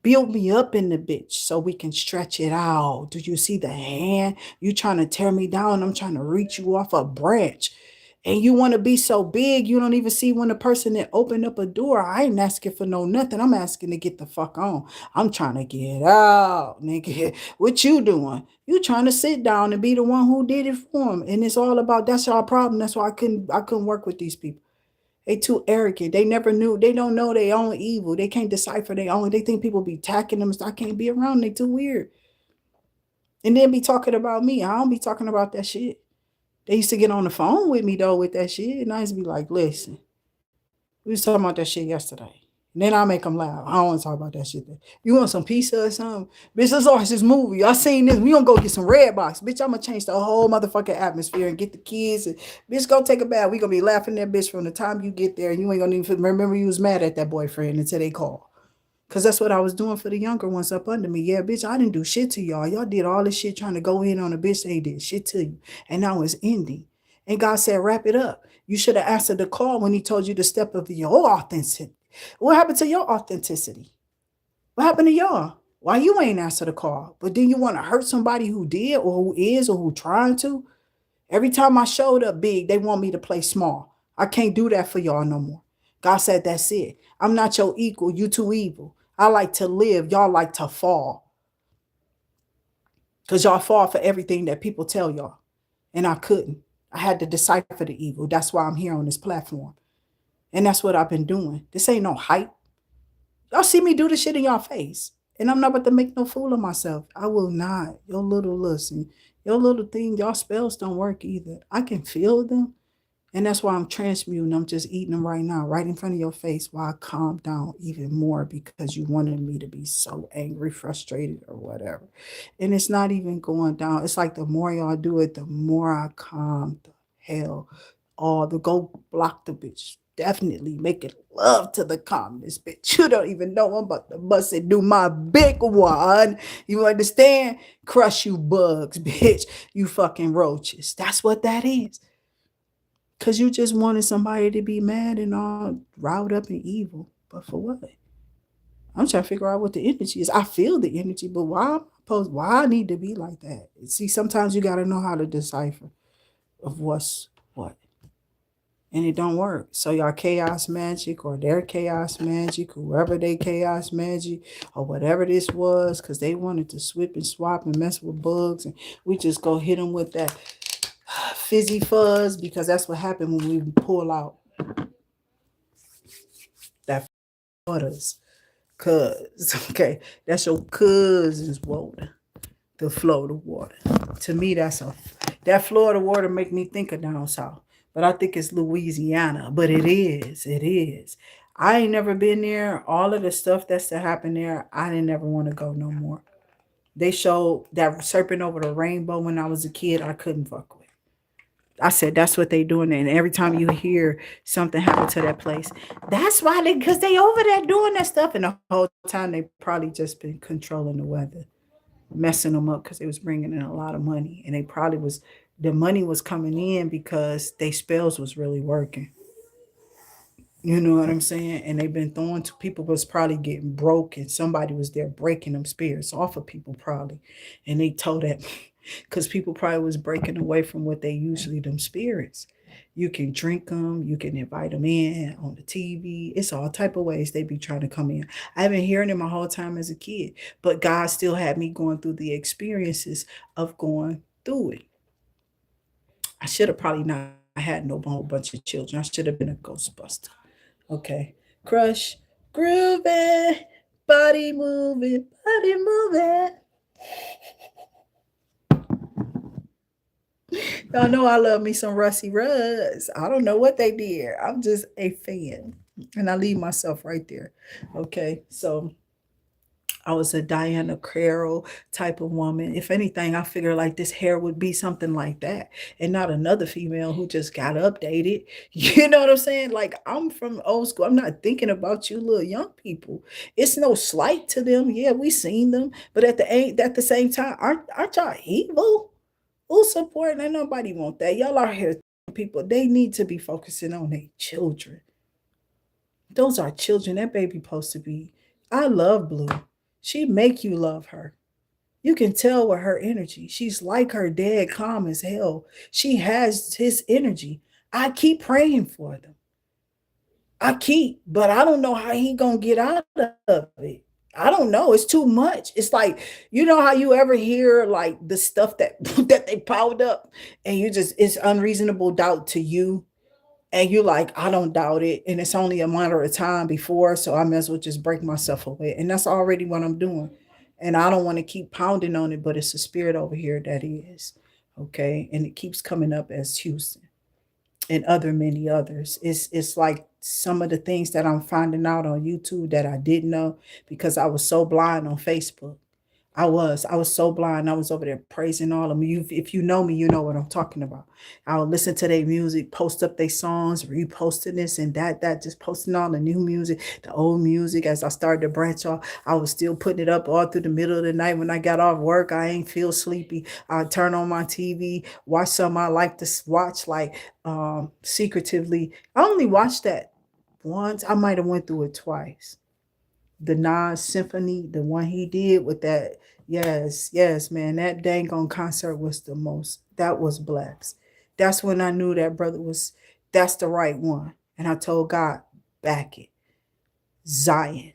Build me up in the bitch so we can stretch it out. Do you see the hand? You trying to tear me down. I'm trying to reach you off a branch. And you want to be so big, you don't even see when the person that opened up a door. I ain't asking for no nothing. I'm asking to get the fuck on. I'm trying to get out, nigga. What you doing? You trying to sit down and be the one who did it for him. And it's all about, that's our problem. That's why I couldn't work with these people. They too arrogant. They never knew. They don't know their own evil. They can't decipher their own. They think people be attacking them. I can't be around. They too weird. And then be talking about me. I don't be talking about that shit. They used to get on the phone with me though with that shit. And I used to be like, listen, we was talking about that shit yesterday. And then I make them laugh. I don't want to talk about that shit. You want some pizza or something? Bitch, let's watch this movie. I seen this. We gonna go get some Red Box. Bitch, I'm gonna change the whole motherfucking atmosphere and get the kids. And bitch, go take a bath. We gonna be laughing at that bitch from the time you get there. And you ain't gonna even remember you was mad at that boyfriend until they call. Because that's what I was doing for the younger ones up under me. Yeah, bitch, I didn't do shit to y'all. Y'all did all this shit trying to go in on a bitch. They did shit to you. And now it's ending. And God said, wrap it up. You should have answered the call when he told you to step up your authenticity. What happened to your authenticity? What happened to y'all? Why you ain't answer the call? But then you want to hurt somebody who did or who is or who trying to? Every time I showed up big, they want me to play small. I can't do that for y'all no more. God said, that's it. I'm not your equal. You too evil. I like to live. Y'all like to fall. because y'all fall for everything that people tell y'all. And I couldn't. I had to decipher the evil. That's why I'm here on this platform. And that's what I've been doing. This ain't no hype. Y'all see me do this shit in y'all face. And I'm not about to make no fool of myself. I will not. Your little listen. Your little thing, y'all spells don't work either. I can feel them. And that's why I'm transmuting. I'm just eating them right now, right in front of your face, while I calm down even more because you wanted me to be so angry, frustrated, or whatever. And it's not even going down. It's like the more y'all do it, the more I calm the hell. All the go block the bitch. Definitely make it love to the calmness, bitch. You don't even know I'm about to bust and do my big one. You understand? Crush you bugs, bitch. You fucking roaches. That's what that is. Because you just wanted somebody to be mad and all riled up and evil. But for what? I'm trying to figure out what the energy is. I feel the energy, but why I need to be like that? See, sometimes you gotta know how to decipher of what's what. And it don't work. So y'all chaos magic or their chaos magic, whoever they chaos magic or whatever this was, because they wanted to swip and swap and mess with bugs, and we just go hit them with that fizzy fuzz, because that's what happened when we pull out that waters. Cuz, okay, that's your cousin's water, the Florida water. To me, that Florida water make me think of down south. But I think it's Louisiana. But it is. It is. I ain't never been there. All of the stuff that's to happen there, I didn't ever want to go no more. They showed that serpent over the rainbow when I was a kid. I couldn't fuck with. I said that's what they doing there. And every time you hear something happen to that place, that's why because they over there doing that stuff. And the whole time they probably just been controlling the weather, messing them up because they was bringing in a lot of money. And they probably was, the money was coming in because they spells was really working. You know what I'm saying? And they've been throwing to people was probably getting broken. Somebody was there breaking them spirits off of people probably. And they told that because people probably was breaking away from what they usually them spirits. You can drink them, you can invite them in on the TV. It's all type of ways they be trying to come in. I've been hearing it my whole time as a kid, but God still had me going through the experiences of going through it. I should have probably not had no whole bunch of children. I should have been a Ghostbuster. Okay. Crush, grooving, body moving, body moving. Y'all know I love me some Rusty Ruds. I don't know what they did. I'm just a fan. And I leave myself right there. Okay. So I was a Diana Carroll type of woman. If anything, I figure like this hair would be something like that and not another female who just got updated. You know what I'm saying? Like I'm from old school. I'm not thinking about you little young people. It's no slight to them. Yeah, we seen them, but at the same time, aren't y'all evil? Who supporting? Ain't nobody want that. Y'all are here people. They need to be focusing on their children. Those are children. That baby supposed to be. I love Blue. She make you love her. You can tell with her energy. She's like her dad, calm as hell. She has his energy. I keep praying for them. I keep, but I don't know how he gonna get out of it. I don't know. It's too much. It's like, you know how you ever hear like the stuff that that they piled up and you just it's unreasonable doubt to you. And you like, I don't doubt it. And it's only a matter of time before. So I may as well just break myself away. And that's already what I'm doing. And I don't want to keep pounding on it, but it's a spirit over here that is. Okay. And it keeps coming up as Houston and other many others. It's like some of the things that I'm finding out on YouTube that I didn't know because I was so blind on Facebook. I was so blind. I was over there praising all of them. If you know me, you know what I'm talking about. I would listen to their music, post up their songs, reposting this and that, just posting all the new music, the old music. As I started to branch off, I was still putting it up all through the middle of the night. When I got off work, I ain't feel sleepy. I turn on my TV, watch something I like to watch, like secretively. I only watched that once. I might have went through it twice. The Nas Symphony, the one he did with that. Yes, yes, man. That dang on concert was the most. That was blessed. That's when I knew that brother was. That's the right one. And I told God, back it, Zion.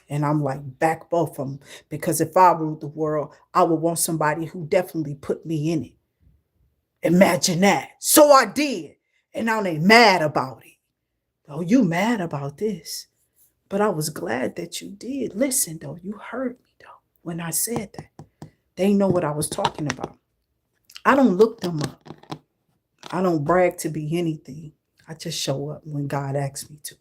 And I'm like, back both of them. Because if I ruled the world, I would want somebody who definitely put me in it. Imagine that. So I did. And now they mad about it. Oh, you mad about this. But I was glad that you did. Listen, though, you heard me, though, when I said that. They know what I was talking about. I don't look them up. I don't brag to be anything. I just show up when God asks me to.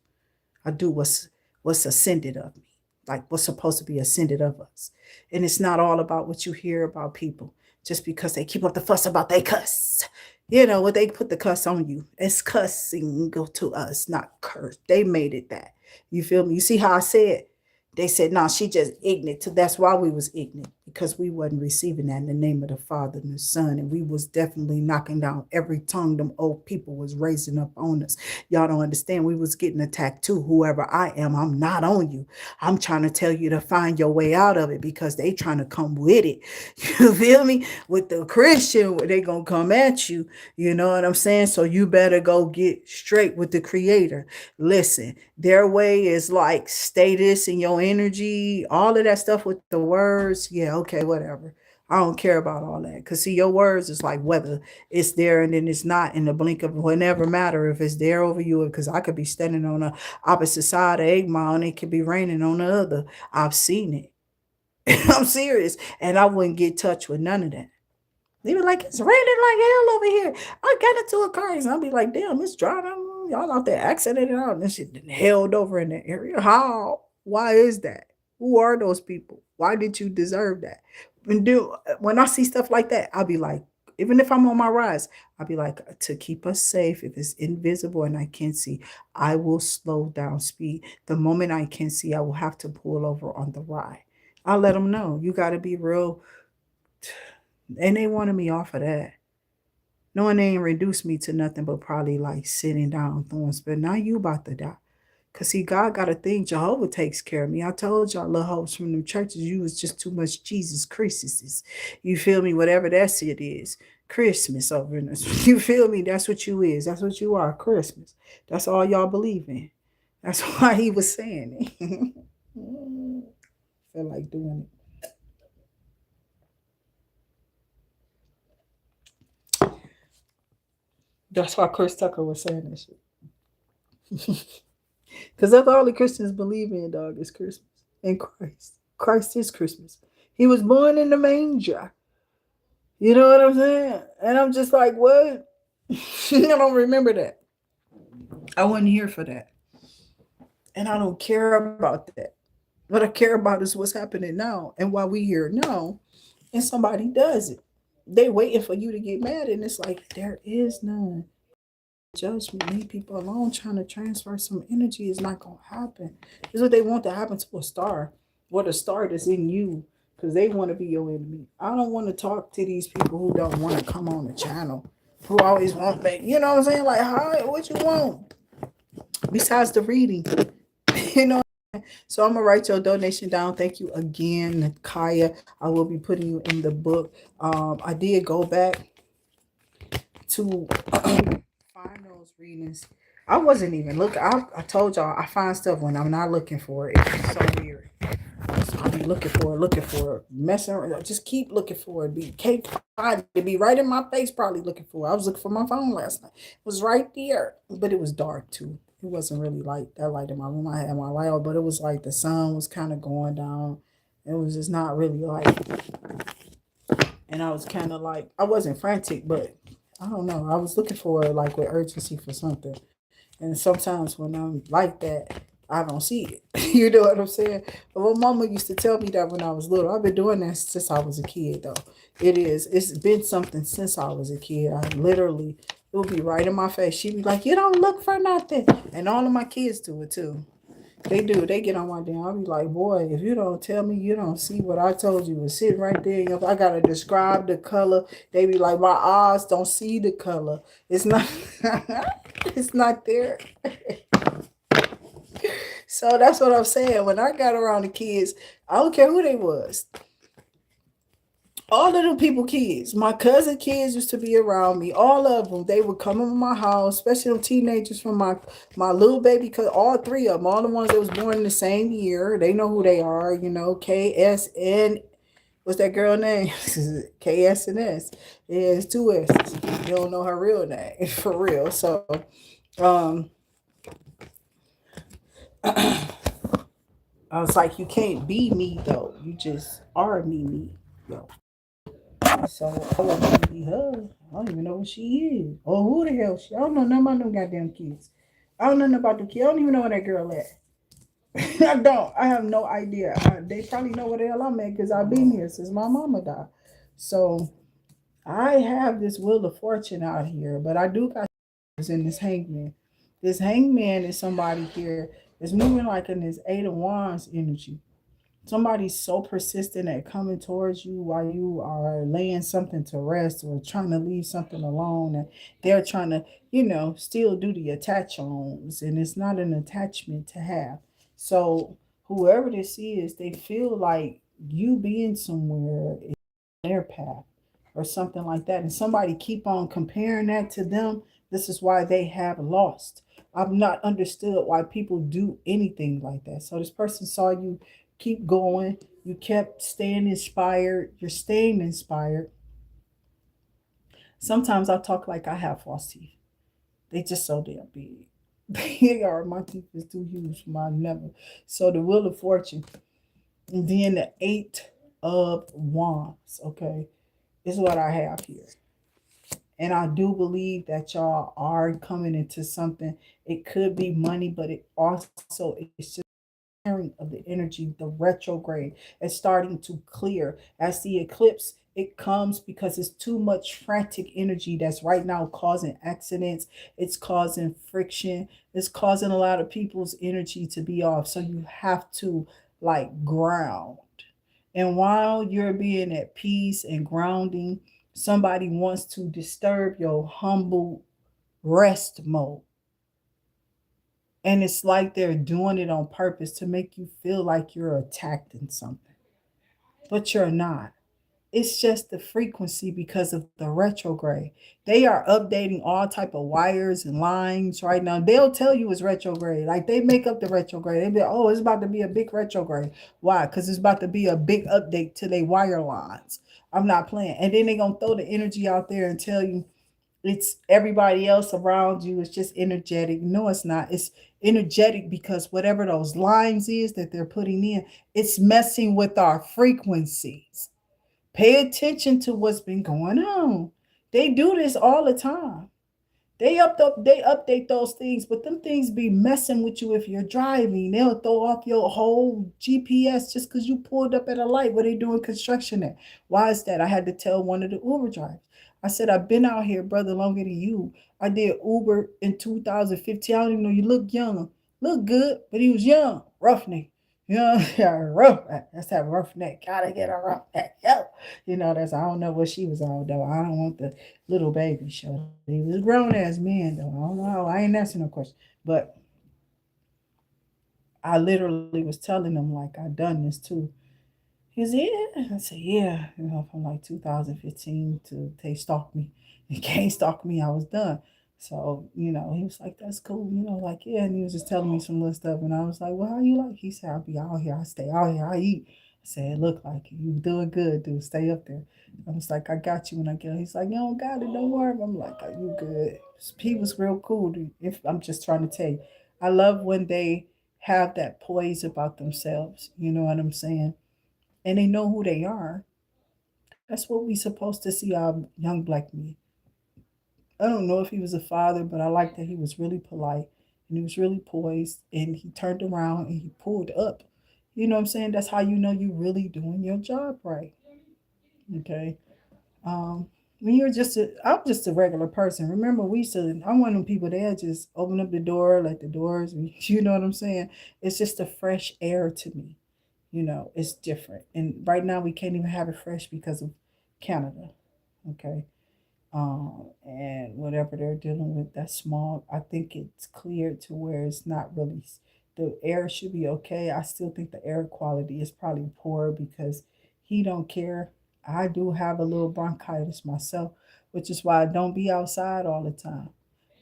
I do what's ascended of me, like what's supposed to be ascended of us. And it's not all about what you hear about people just because they keep up the fuss about they cuss. You know what, they put the cuss on you. It's cussing go to us, not curse. They made it that. You feel me? You see how I said? They said, no, she just ignorant. So that's why we was ignorant, because we wasn't receiving that in the name of the Father and the Son. And we was definitely knocking down every tongue them old people was raising up on us. Y'all don't understand. We was getting attacked too. Whoever I am, I'm not on you. I'm trying to tell you to find your way out of it, because they trying to come with it. You feel me? With the Christian, they gonna come at you. You know what I'm saying? So you better go get straight with the Creator. Listen, their way is like status and your energy, all of that stuff with the words. Yeah, okay, whatever. I don't care about all that. Because, see, your words is like whether it's there and then it's not in the blink of whenever matter if it's there over you. Because I could be standing on the opposite side of 8 Mile and it could be raining on the other. I've seen it. I'm serious. And I wouldn't get touched with none of that. They be like, it's raining like hell over here. I got into a car accident. I'll be like, damn, it's dry. Y'all out there accidented out and this shit held over in that area. How? Why is that? Who are those people? Why did you deserve that? When I see stuff like that, I'll be like, even if I'm on my rise, I'll be like, to keep us safe, if it's invisible and I can't see, I will slow down speed. The moment I can see, I will have to pull over on the ride. I'll let them know. You got to be real. And they wanted me off of that. Knowing they ain't reduced me to nothing but probably like sitting down throwing spit. Now you about to die. Cause see, God got a thing. Jehovah takes care of me. I told y'all little hopes from them churches, you was just too much Jesus Christmases. You feel me? Whatever that shit is. Christmas over in this. You feel me? That's what you is. That's what you are. Christmas. That's all y'all believe in. That's why he was saying it. Feel like doing it. That's why Chris Tucker was saying that shit. Because that's all the Christians believe in, dog, is Christmas and Christ. Christ is Christmas. He was born in the manger. You know what I'm saying? And I'm just like, what? I don't remember that. I wasn't here for that. And I don't care about that. What I care about is what's happening now and why we here now. And somebody does it. They waiting for you to get mad. And it's like, there is none. Judgment, leave people alone. Trying to transfer some energy is not gonna happen. This is what they want to happen to a star. What a star is in you, because they want to be your enemy. I don't want to talk to these people who don't want to come on the channel, who always want that. You know what I'm saying? Like, hi, what you want? Besides the reading, you know. So I'm gonna write your donation down. Thank you again, Kaya. I will be putting you in the book. I did go back to find those readings. I wasn't even looking. I told y'all I find stuff when I'm not looking for it. It's so weird. So I'll be looking for it, messing around. Just keep looking for it. Can't find it. Be right in my face, probably looking for it. I was looking for my phone last night. It was right there, but it was dark too. It wasn't really that light in my room. I had my light on, but it was like the sun was kind of going down. It was just not really light. And I was kind of like, I wasn't frantic, but I don't know. I was looking for like with urgency for something. And sometimes when I'm like that, I don't see it. You know what I'm saying? But my mama used to tell me that when I was little. I've been doing that since I was a kid, though. It is. It's been something since I was a kid. I literally, it would be right in my face. She'd be like, you don't look for nothing. And all of my kids do it, too. They do. They get on my damn. I'll be like, boy, if you don't tell me, you don't see what I told you. It's sitting right there. I got to describe the color. They be like, my eyes don't see the color. It's not, it's not there. So that's what I'm saying. When I got around the kids, I don't care who they was. All of the people kids, my cousin kids used to be around me. All of them, they would come over my house, especially them teenagers from my little baby. Cause all three of them, all the ones that was born in the same year, they know who they are. You know, KSN. What's that girl name? KSNS. Yeah, it's two S's. You don't know her real name for real. So, um, I was like, you can't be me though. You just are me. Yo. So I want to be her. I don't even know what she is. Or who the hell she. I don't know nothing about them goddamn kids. I don't know nothing about the kid. I don't even know where that girl at. I don't. I have no idea. They probably know where the hell I'm at because I've been here since my mama died. So I have this wheel of fortune out here, but I do got in this hangman. This hangman is somebody here that's moving like in this eight of wands energy. Somebody's so persistent at coming towards you while you are laying something to rest or trying to leave something alone, and they're trying to, still do the attach-ons, and it's not an attachment to have. So whoever this is, they feel like you being somewhere is their path or something like that, and somebody keep on comparing that to them. This is why they have lost. I've not understood why people do anything like that. So this person saw you keep going. You kept staying inspired. You're staying inspired. Sometimes I talk like I have false teeth. They just so damn big. They are. My teeth is too huge for my never. So the wheel of fortune. And then the eight of wands. Okay. Is what I have here. And I do believe that y'all are coming into something. It could be money, but it also it's just of the energy, the retrograde is starting to clear. As the eclipse, it comes because it's too much frantic energy that's right now causing accidents. It's causing friction. It's causing a lot of people's energy to be off. So you have to like ground. And while you're being at peace and grounding, somebody wants to disturb your humble rest mode. And it's like they're doing it on purpose to make you feel like you're attacked in something. But you're not. It's just the frequency because of the retrograde. They are updating all type of wires and lines right now. They'll tell you it's retrograde. Like they make up the retrograde. They be, oh, it's about to be a big retrograde. Why? Because it's about to be a big update to their wire lines. I'm not playing. And then they're gonna throw the energy out there and tell you it's everybody else around you. It's just energetic. No, it's not. It's energetic because whatever those lines is that they're putting in, it's messing with our frequencies. Pay attention to what's been going on. They do this all the time. They update those things, but them things be messing with you if you're driving. They'll throw off your whole GPS just because you pulled up at a light where they doing construction at. Why is that? I had to tell one of the Uber drivers. I said, I've been out here, brother, longer than you. I did Uber in 2015. I don't even know you look young. Look good, but he was young. Roughneck. You know, yeah, roughneck. That's that roughneck. Gotta get a roughneck. Yo. That's I don't know what she was on though. I don't want the little baby show. He was a grown ass man though. I don't know. I ain't asking no question. But I literally was telling him like I done this too. He said, yeah. I said, yeah. From like 2015 to they stalked me. They can't stalk me. I was done. So, he was like, that's cool. Like, yeah. And he was just telling me some little stuff. And I was like, well, how you like? He said, I'll be out here. I stay out here. I eat. I said, look like it. You doing good, dude. Stay up there. I was like, I got you when I get out. He's like, you don't got it. Don't worry. I'm like, are you good? He was real cool, dude. If I'm just trying to tell you, I love when they have that poise about themselves. You know what I'm saying? And they know who they are. That's what we supposed to see our young black men. I don't know if he was a father, but I like that he was really polite and he was really poised and he turned around and he pulled up. You know what I'm saying? That's how you know you really doing your job right. Okay. Um, when I'm just a regular person. Remember, I'm one of them people that just open up the door, let the doors, you know what I'm saying? It's just a fresh air to me. It's different. And right now we can't even have it fresh because of Canada. Okay. Um, and whatever they're dealing with, that smog, I think it's cleared to where it's not really, the air should be okay. I still think the air quality is probably poor because he don't care. I do have a little bronchitis myself, which is why I don't be outside all the time.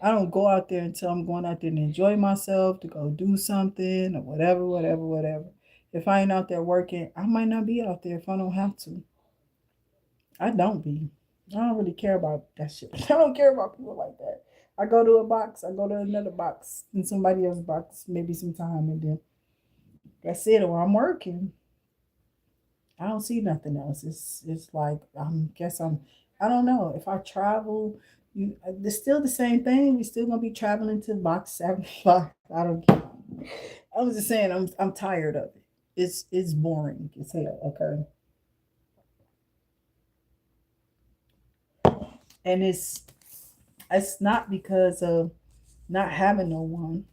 I don't go out there until I'm going out there to enjoy myself, to go do something or whatever, whatever, whatever. If I ain't out there working, I might not be out there if I don't have to. I don't be. I don't really care about that shit. I don't care about people like that. I go to a box, I go to another box, in somebody else's box, maybe sometime, and then that's it. Or I'm working. I don't see nothing else. It's like I don't know. If I travel, it's still the same thing. We still gonna be traveling to box 75. I don't care. I was just saying I'm tired of it. It's boring as hell. Okay, and it's not because of not having no one,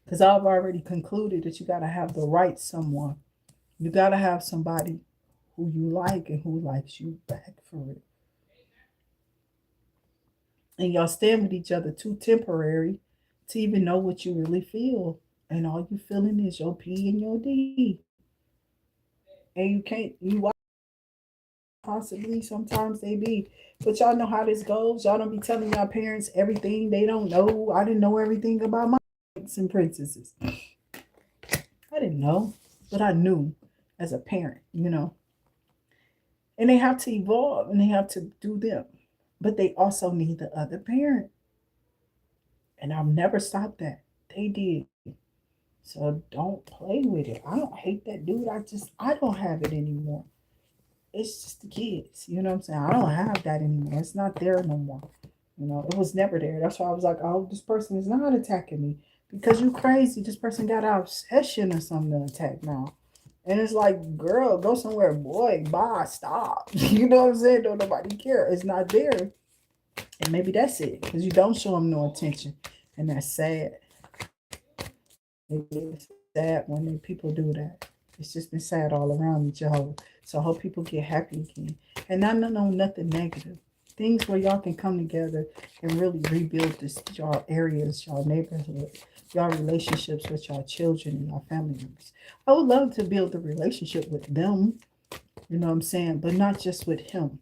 because I've already concluded that you gotta have the right someone. You gotta have somebody who you like and who likes you back for it. And y'all stand with each other too temporary to even know what you really feel. And all you feeling is your P and your D. And you can't you possibly sometimes they be. But y'all know how this goes. Y'all don't be telling y'all parents everything they don't know. I didn't know everything about my princes and princesses. I didn't know, but I knew as a parent. And they have to evolve and they have to do them. But they also need the other parent. And I've never stopped that. They did. So don't play with it. I don't hate that dude. I don't have it anymore. It's just the kids. You know what I'm saying? I don't have that anymore. It's not there no more. It was never there. That's why I was like, oh, this person is not attacking me. Because you crazy. This person got an obsession or something to attack now. And it's like, girl, go somewhere. Boy, bye, stop. You know what I'm saying? Don't nobody care. It's not there. And maybe that's it. Because you don't show them no attention. And that's sad. It is sad when people do that. It's just been sad all around me, Jehovah. So I hope people get happy again. And I don't know nothing negative. Things where y'all can come together and really rebuild y'all areas, y'all neighborhood, y'all relationships with y'all children and y'all family members. I would love to build a relationship with them, you know what I'm saying, but not just with him.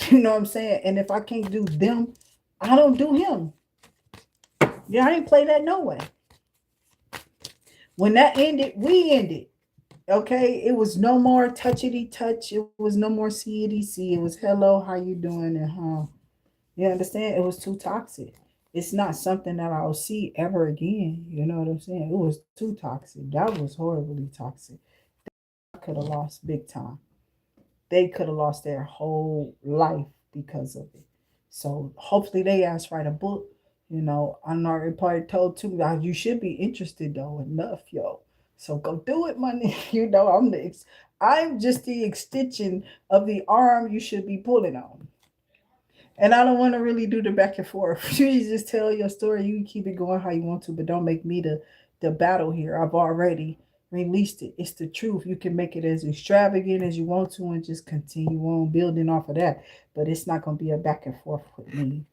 You know what I'm saying? And if I can't do them, I don't do him. Yeah, I ain't play that no way. When that ended, we ended. Okay, it was no more touchity touch. It was no more see. It was hello, how you doing, and you understand? It was too toxic. It's not something that I'll see ever again. You know what I'm saying? It was too toxic. That was horribly toxic. I could have lost big time. They could have lost their whole life because of it. So hopefully they asked write a book. I'm already probably told too. You should be interested though enough, yo. So go do it, money. I'm just the extension of the arm you should be pulling on. And I don't want to really do the back and forth. You just tell your story. You can keep it going how you want to, but don't make me the battle here. I've already released it. It's the truth. You can make it as extravagant as you want to and just continue on building off of that. But it's not going to be a back and forth with me.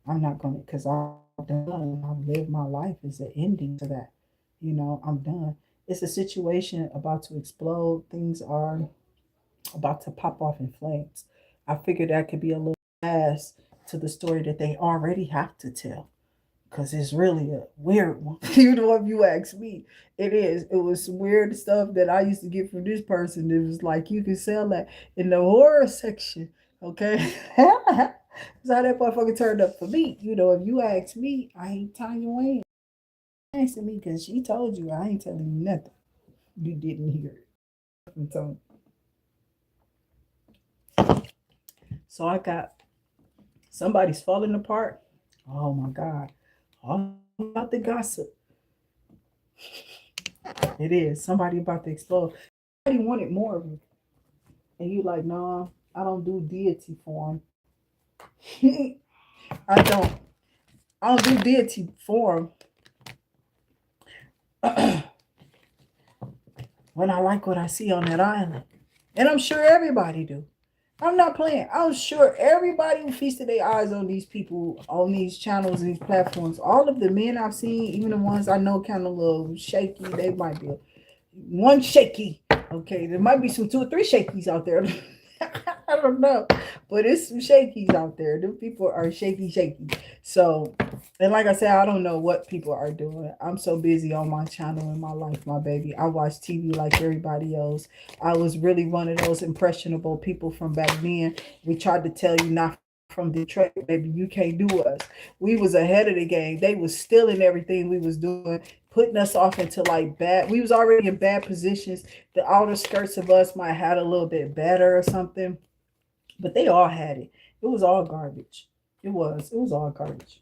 I'm not going to, because I'm done. I've lived my life. It's an ending to that. I'm done. It's a situation about to explode. Things are about to pop off in flames. I figured that could be a little fast to the story that they already have to tell. Because it's really a weird one. If you ask me, it is. It was some weird stuff that I used to get from this person. It was like, you can sell that in the horror section. Okay? That's how that motherfucker turned up for me. If you ask me, I ain't telling you ain't asking me because she told you. I ain't telling you nothing. You didn't hear it. So I got somebody's falling apart. Oh my God. All about the gossip. It is. Somebody about to explode. Somebody wanted more of you. And you like, nah, I don't do deity form. I don't. I don't do deity form. When I like what I see on that island. And I'm sure everybody do. I'm not playing. I'm sure everybody who feasted their eyes on these people, on these channels, these platforms, all of the men I've seen, even the ones I know kind of a little shaky, they might be one shaky. Okay, there might be some 2 or 3 shakies out there. I don't know, but it's some shakies out there. Them people are shaky. So, and like I said, I don't know what people are doing. I'm so busy on my channel and my life, my baby. I watch TV like everybody else. I was really one of those impressionable people from back then. We tried to tell you not from Detroit, baby. You can't do us. We was ahead of the game. They was stealing everything we was doing, putting us off into like bad. We was already in bad positions. The outer skirts of us might have had a little bit better or something, but they all had it. It was all garbage. It was. It was all garbage.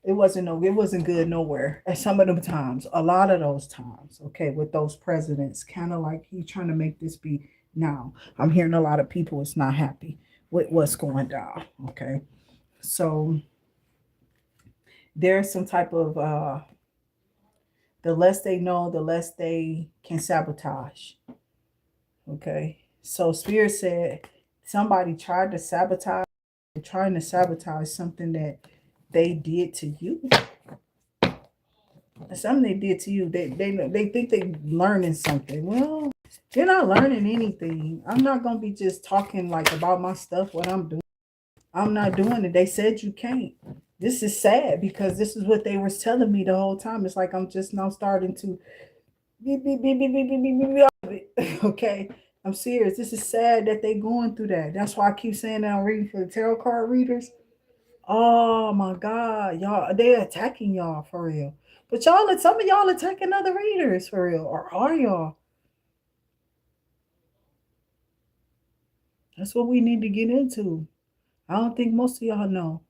It wasn't no. It wasn't good nowhere. At some of them times, a lot of those times, okay, with those presidents, kind of like he trying to make this be now. I'm hearing a lot of people is not happy with what's going down. Okay, so there's some type of the less they know, the less they can sabotage. Okay, so Spirit said somebody tried to sabotage, trying to sabotage something that they did to you. Something they did to you. They think they learning something. Well, you're not learning anything. I'm not gonna be just talking like about my stuff, what I'm doing. I'm not doing it. They said you can't. This is sad because this is what they was telling me the whole time. It's like I'm just now starting to okay. I'm serious. This is sad that they going through that. That's why I keep saying that I'm reading for the tarot card readers. Oh my God, y'all, they attacking y'all for real. But y'all, some of y'all attacking other readers for real, or are y'all? That's what we need to get into. I don't think most of y'all know,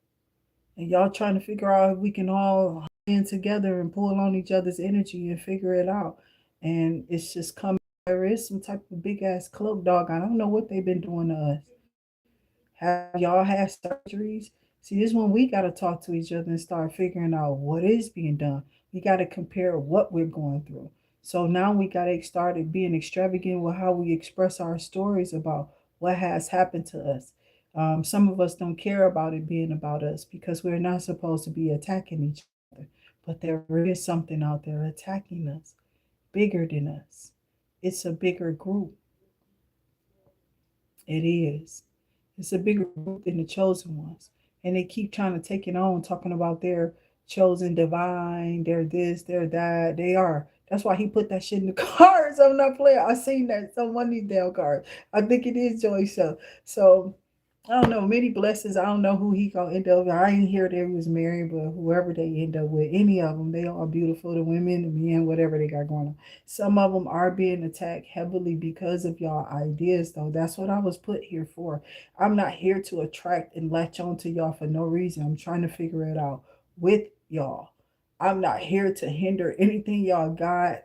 and y'all trying to figure out if we can all in together and pull on each other's energy and figure it out. And it's just coming. There is some type of big ass cloak dog. I don't know what they've been doing to us. Have y'all had surgeries? See, this when we got to talk to each other and start figuring out what is being done. We got to compare what we're going through. So now we got to start being extravagant with how we express our stories about what has happened to us. Some of us don't care about it being about us because we're not supposed to be attacking each other. But there is something out there attacking us, bigger than us. It's a bigger group. It is. It's a bigger group than the chosen ones. And they keep trying to take it on, talking about their chosen divine, they're this, they're that. They are. That's why he put that shit in the cards. I'm not playing. I seen that. Someone need damn cards. I think it is Joy Show. So I don't know. Many blessings. I don't know who he gonna end up with. I ain't hear that he was married, but whoever they end up with, any of them, they all beautiful. The women, the men, whatever they got going on. Some of them are being attacked heavily because of y'all ideas, though. That's what I was put here for. I'm not here to attract and latch on to y'all for no reason. I'm trying to figure it out with y'all. I'm not here to hinder anything y'all got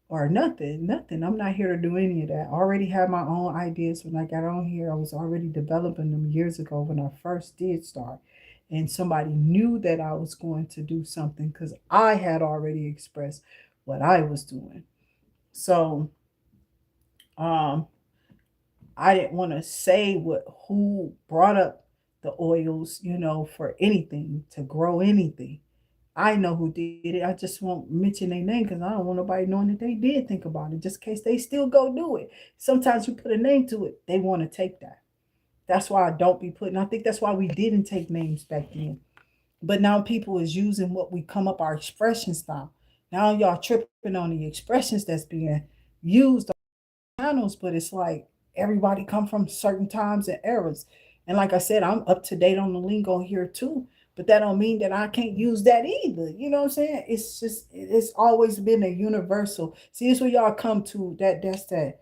or nothing, nothing. I'm not here to do any of that. I already had my own ideas when I got on here. I was already developing them years ago when I first did start. And somebody knew that I was going to do something because I had already expressed what I was doing. So um, I didn't want to say what who brought up the oils, for anything to grow anything. I know who did it. I just won't mention their name because I don't want nobody knowing that they did think about it, just in case they still go do it. Sometimes you put a name to it, they want to take that. That's why I don't be putting. I think that's why we didn't take names back then. But now people is using what we come up our expression style. Now y'all tripping on the expressions that's being used channels, but it's like everybody come from certain times and eras. And like I said, I'm up to date on the lingo here too. But that don't mean that I can't use that either. You know what I'm saying? It's just it's always been a universal. See, it's where y'all come to that's the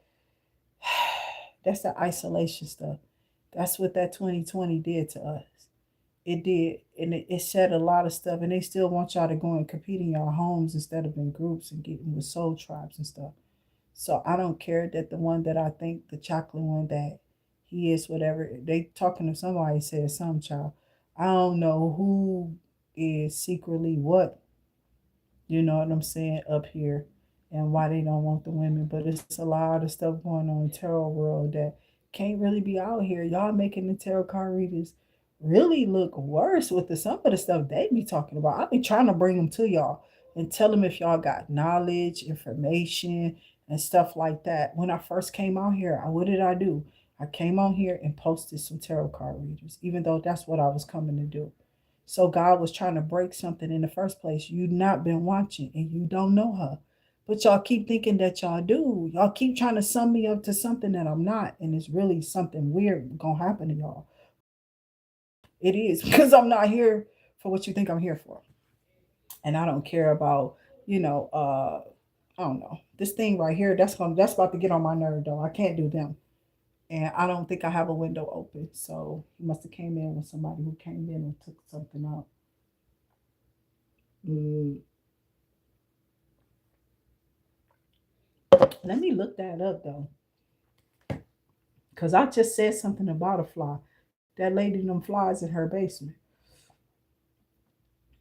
isolation stuff. That's what that 2020 did to us. It did. And it said a lot of stuff. And they still want y'all to go and compete in your homes instead of in groups and getting with soul tribes and stuff. So I don't care that the one that I think the chocolate one that he is whatever they talking to somebody said some child. I don't know who is secretly what, you know what I'm saying, up here and why they don't want the women. But it's a lot of stuff going on in the tarot world that can't really be out here. Y'all making the tarot card readers really look worse with some of the stuff they be talking about. I be trying to bring them to y'all and tell them if y'all got knowledge, information, and stuff like that. When I first came out here, what did I do? I came on here and posted some tarot card readers, even though that's what I was coming to do. So God was trying to break something in the first place. You've not been watching and you don't know her. But y'all keep thinking that y'all do. Y'all keep trying to sum me up to something that I'm not. And it's really something weird gonna happen to y'all. It is because I'm not here for what you think I'm here for. And I don't care about, you know, I don't know. This thing right here, that's about to get on my nerve though. I can't do them. And I don't think I have a window open. So he must have came in with somebody who came in and took something out. Mm, let me look that up though. Because I just said something about a fly. That lady them flies in her basement.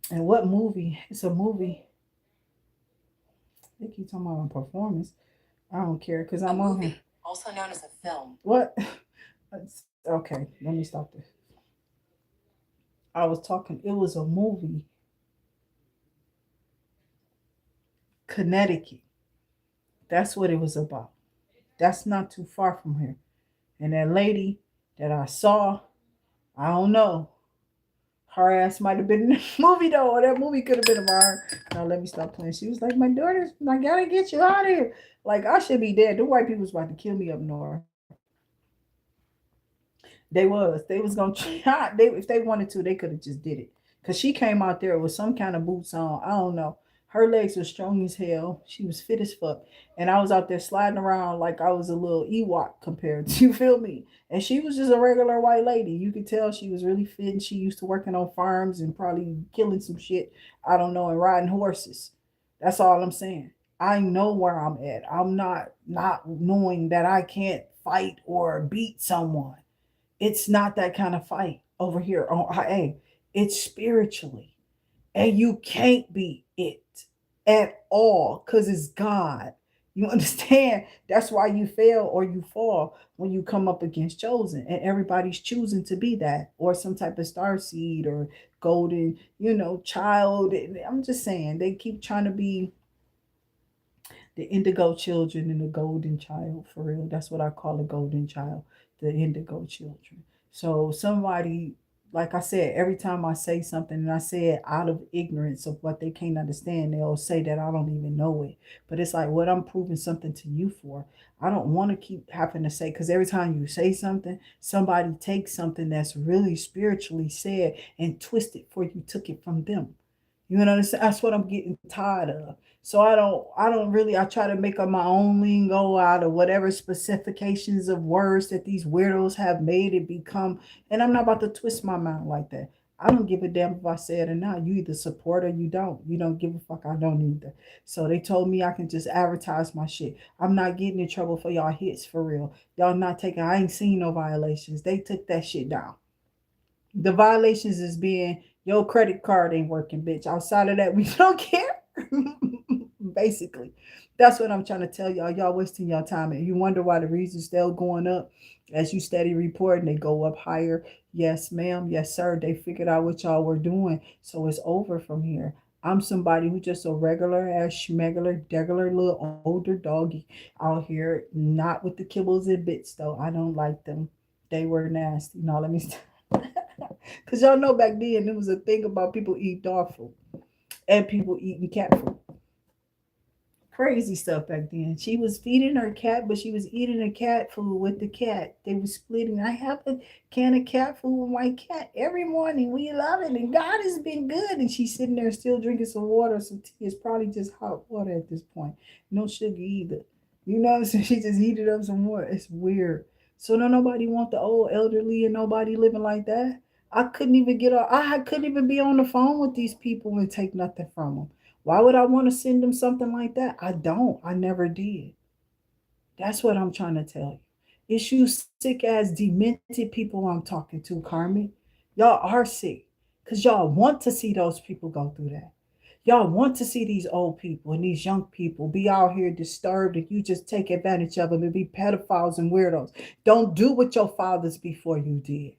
And what movie? It's a movie. They keep talking about a performance. I don't care because I'm on here. Also known as a film. What? Okay, let me stop this. I was talking, it was a movie, Connecticut. That's what it was about. That's not too far from here. And that lady that I saw, I don't know. Her ass might have been in the movie though, or that movie could have been about her. Now let me stop playing. She was like, "My daughter's, I gotta get you out of here." Like I should be dead. The white people was about to kill me up north. They was gonna try. They if they wanted to, they could have just did it. Cause she came out there with some kind of boots on. I don't know. Her legs were strong as hell. She was fit as fuck. And I was out there sliding around like I was a little Ewok compared to, you feel me? And she was just a regular white lady. You could tell she was really fit and she used to working on farms and probably killing some shit. I don't know, and riding horses. That's all I'm saying. I know where I'm at. I'm not knowing that I can't fight or beat someone. It's not that kind of fight over here. Oh, hey, it's spiritually. And you can't be it at all because it's God. You understand? That's why you fail or you fall when you come up against chosen. And everybody's choosing to be that or some type of star seed or golden, child. I'm just saying, they keep trying to be the indigo children and the golden child for real. That's what I call a golden child, the indigo children. So somebody, like I said, every time I say something and I say it out of ignorance of what they can't understand, they'll say that I don't even know it. But it's like what I'm proving something to you for. I don't want to keep having to say, because every time you say something, somebody takes something that's really spiritually said and twist it for you, took it from them. You know what I'm saying? That's what I'm getting tired of. So I don't really, I try to make up my own lingo out of whatever specifications of words that these weirdos have made it become. And I'm not about to twist my mind like that. I don't give a damn if I say it or not. You either support or you don't. You don't give a fuck. I don't either. So they told me I can just advertise my shit. I'm not getting in trouble for y'all hits for real. Y'all not taking, I ain't seen no violations. They took that shit down. The violations is being your credit card ain't working, bitch. Outside of that, we don't care. Basically, that's what I'm trying to tell y'all. Y'all wasting y'all time, and you wonder why the reasons still going up as you steady reporting. They go up higher. Yes, ma'am. Yes, sir. They figured out what y'all were doing, so it's over from here. I'm somebody who just a regular ass schmegular, degular little older doggy out here, not with the kibbles and bits though. I don't like them. They were nasty. No, let me because y'all know back then there was a thing about people eat dog food and people eating cat food. Crazy stuff back then. She was feeding her cat, but she was eating the cat food with the cat. They were splitting. I have a can of cat food with my cat every morning. We love it, and God has been good. And she's sitting there still drinking some water, some tea. It's probably just hot water at this point. No sugar either. You know what I'm saying? She just heated up some water. It's weird. So no nobody want the old elderly and nobody living like that. I couldn't even get on. I couldn't even be on the phone with these people and take nothing from them. Why would I want to send them something like that? I don't. I never did. That's what I'm trying to tell you. It's you sick ass demented people I'm talking to, Carmen. Y'all are sick because y'all want to see those people go through that. Y'all want to see these old people and these young people be out here disturbed and you just take advantage of them and be pedophiles and weirdos. Don't do what your fathers before you did.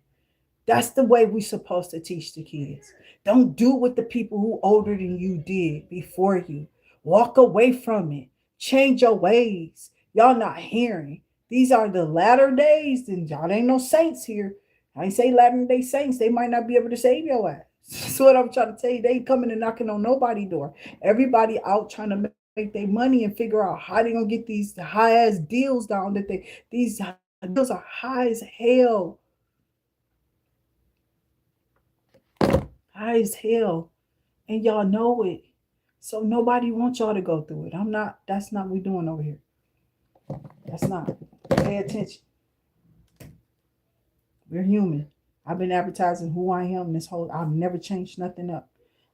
That's the way we're supposed to teach the kids. Don't do what the people who older than you did before you. Walk away from it. Change your ways. Y'all not hearing. These are the latter days, and y'all ain't no saints here. I ain't say latter day saints. They might not be able to save your ass. That's what I'm trying to tell you. They ain't coming and knocking on nobody's door. Everybody out trying to make their money and figure out how they gonna get these high ass deals down. These deals are high as hell. High as hell. And y'all know it. So nobody wants y'all to go through it. That's not what we doing over here. That's not. Pay attention. We're human. I've been advertising who I am this whole. I've never changed nothing up.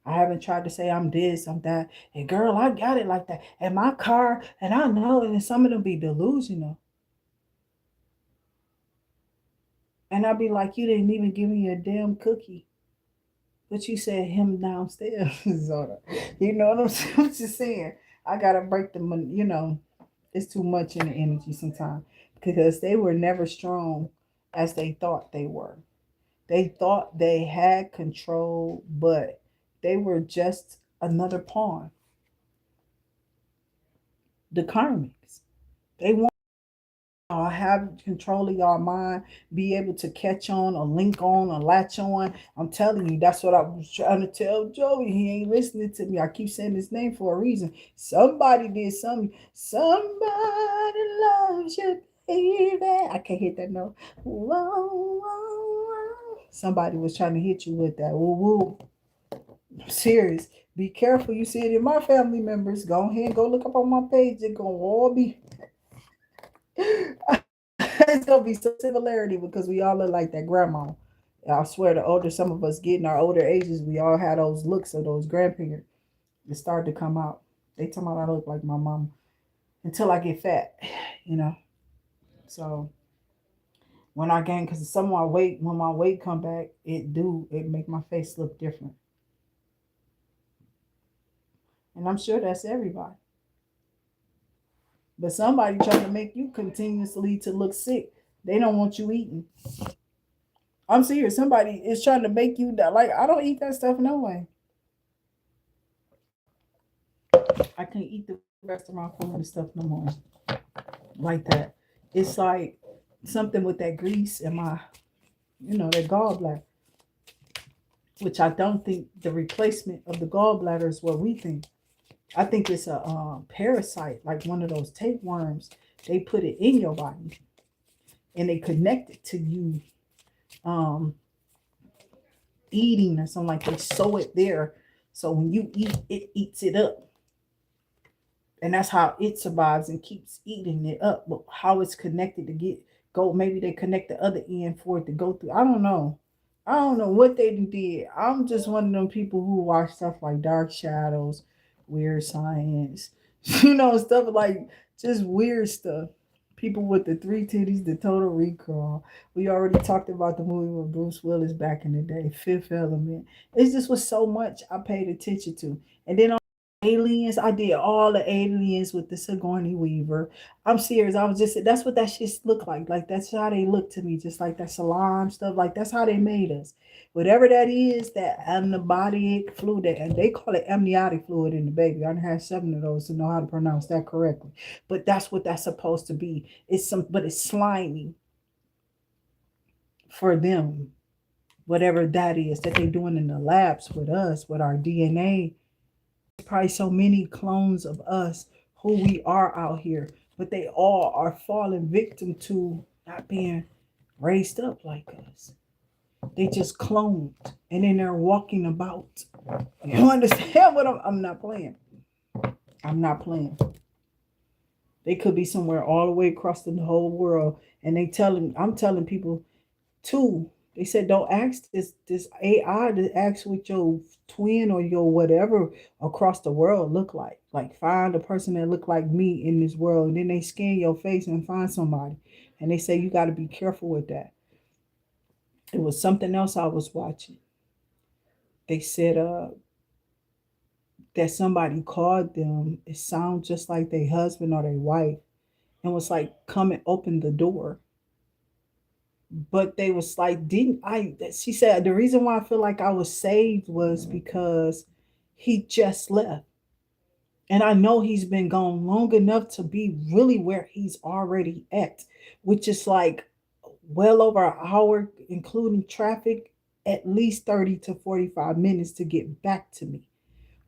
I haven't tried to say I'm this, I'm that. And girl, I got it like that. And my car, and I know, and some of them be delusional. And I'll be like, you didn't even give me a damn cookie. But you said him downstairs. You know what I'm just saying? I gotta break them, it's too much in the energy sometimes. Because they were never strong as they thought they were. They thought they had control, but they were just another pawn. The karmics. They want y'all have control of y'all mind, be able to catch on or link on or latch on. I'm telling you, that's what I was trying to tell Joey. He ain't listening to me. I keep saying his name for a reason. Somebody did something. Somebody loves you, baby. I can't hit that note. Whoa, whoa, whoa. Somebody was trying to hit you with that. Woo woo. I'm serious. Be careful. You see it in my family members. Go ahead and go look up on my page. They're gonna all be it's gonna be some similarity because we all look like that grandma. I swear, the older some of us get in our older ages, we all had those looks of those grandparents. It started to come out. They tell me I look like my mom until I get fat, you know. So when I gain, because some of my weight, when my weight come back, it make my face look different. And I'm sure that's everybody. But somebody trying to make you continuously to look sick. They don't want you eating. I'm serious. Somebody is trying to make you like I don't eat that stuff no way. I can't eat the restaurant food and stuff no more like that. It's like something with that grease in my, that gallbladder, which I don't think the replacement of the gallbladder is what we think. I think it's a parasite, like one of those tapeworms. They put it in your body and they connect it to you um, eating or something like they sew it there. So when you eat, it eats it up. And that's how it survives and keeps eating it up. But how it's connected to go, maybe they connect the other end for it to go through. I don't know. I don't know what they did. I'm just one of them people who watch stuff like Dark Shadows, Weird Science, stuff like just weird stuff. People with the three titties, the total recall. We already talked about the movie with Bruce Willis back in the day, Fifth Element. It just was so much I paid attention to. And then aliens, I did all the aliens with the Sigourney Weaver. I'm serious. I was just that's what that shit looked like. Like that's how they look to me, just like that salam stuff. Like that's how they made us. Whatever that is, that amniotic fluid, and they call it amniotic fluid in the baby. I done had 7 of those to know how to pronounce that correctly. But that's what that's supposed to be. But it's slimy for them. Whatever that is that they doing in the labs with us, with our DNA. Probably so many clones of us who we are out here, but they all are falling victim to not being raised up like us. They just cloned and then they're walking about. You understand what I'm not playing. I'm not playing. They could be somewhere all the way across the whole world, and I'm telling people too. They said don't ask this AI to ask what your twin or your whatever across the world look like. Like find a person that look like me in this world, and then they scan your face and find somebody, and they say you got to be careful with that. It was something else I was watching. They said that somebody called them. It sounds just like their husband or their wife, and was like, come and open the door. But they was like, didn't I? She said the reason why I feel like I was saved was because he just left. And I know he's been gone long enough to be really where he's already at, which is like well over an hour, including traffic, at least 30 to 45 minutes to get back to me,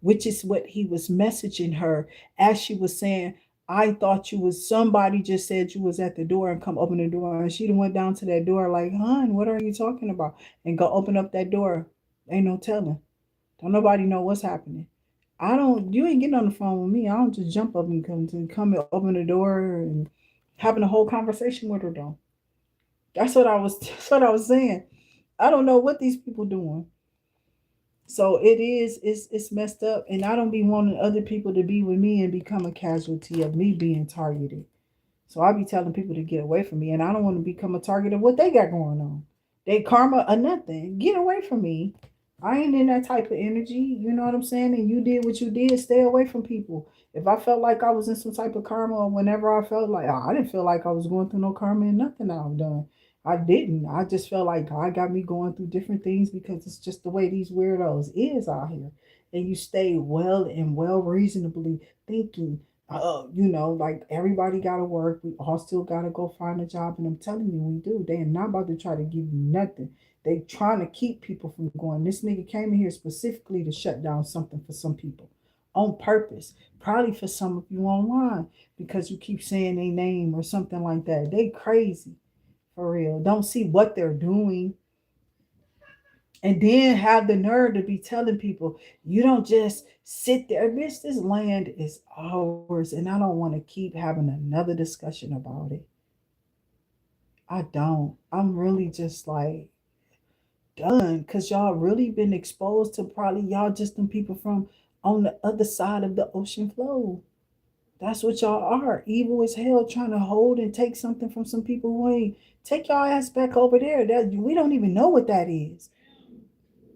which is what he was messaging her as she was saying, I thought you was somebody just said you was at the door and come open the door. And she went down to that door like, hon, what are you talking about? And go open up that door. Ain't no telling. Don't nobody know what's happening. I don't. You ain't getting on the phone with me. I don't just jump up and come and open the door and having a whole conversation with her though. That's what I was. That's what I was saying. I don't know what these people doing. So it is. It's messed up, and I don't be wanting other people to be with me and become a casualty of me being targeted. So I be telling people to get away from me, and I don't want to become a target of what they got going on. They karma or nothing. Get away from me. I ain't in that type of energy. You know what I'm saying? And you did what you did. Stay away from people. If I felt like I was in some type of karma, or whenever I felt like I didn't feel like I was going through no karma and nothing I've done. I didn't. I just felt like God got me going through different things because it's just the way these weirdos is out here. And you stay well and well reasonably thinking like everybody got to work. We all still got to go find a job. And I'm telling you, we do. They are not about to try to give you nothing. They trying to keep people from going. This nigga came in here specifically to shut down something for some people on purpose. Probably for some of you online because you keep saying their name or something like that. They crazy for real. Don't see what they're doing and then have the nerve to be telling people you don't just sit there. Bitch, this land is ours, and I don't want to keep having another discussion about it. I don't. I'm really just like done because y'all really been exposed to probably y'all just them people from on the other side of the ocean flow. That's what y'all are. Evil as hell, trying to hold and take something from some people who ain't. Take y'all ass back over there. That we don't even know what that is.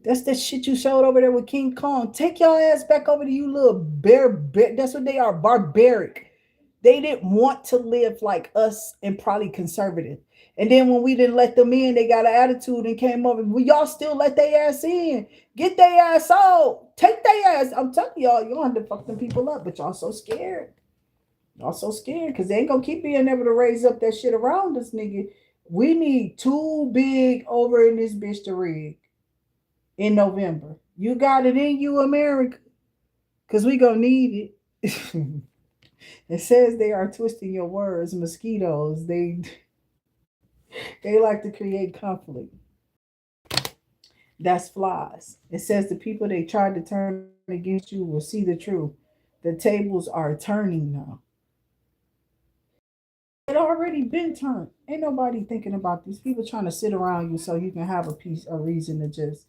That's the shit you showed over there with King Kong. Take your ass back over to you little bear. That's what they are, barbaric. They didn't want to live like us and probably conservative. And then when we didn't let them in, they got an attitude and came over. Well, y'all still let their ass in. Get their ass out. Take their ass. I'm telling y'all, you don't have to fuck them people up, but y'all so scared. Y'all so scared because they ain't gonna keep being able to raise up that shit around us, nigga. We need too big over in this bitch to rig in November. You got it in you, America, because we gonna need it. It says they are twisting your words. Mosquitoes, they like to create conflict. That's flies. It says the people they tried to turn against you will see the truth. The tables are turning now. It already been turned. Ain't nobody thinking about these people trying to sit around you so you can have a reason to just,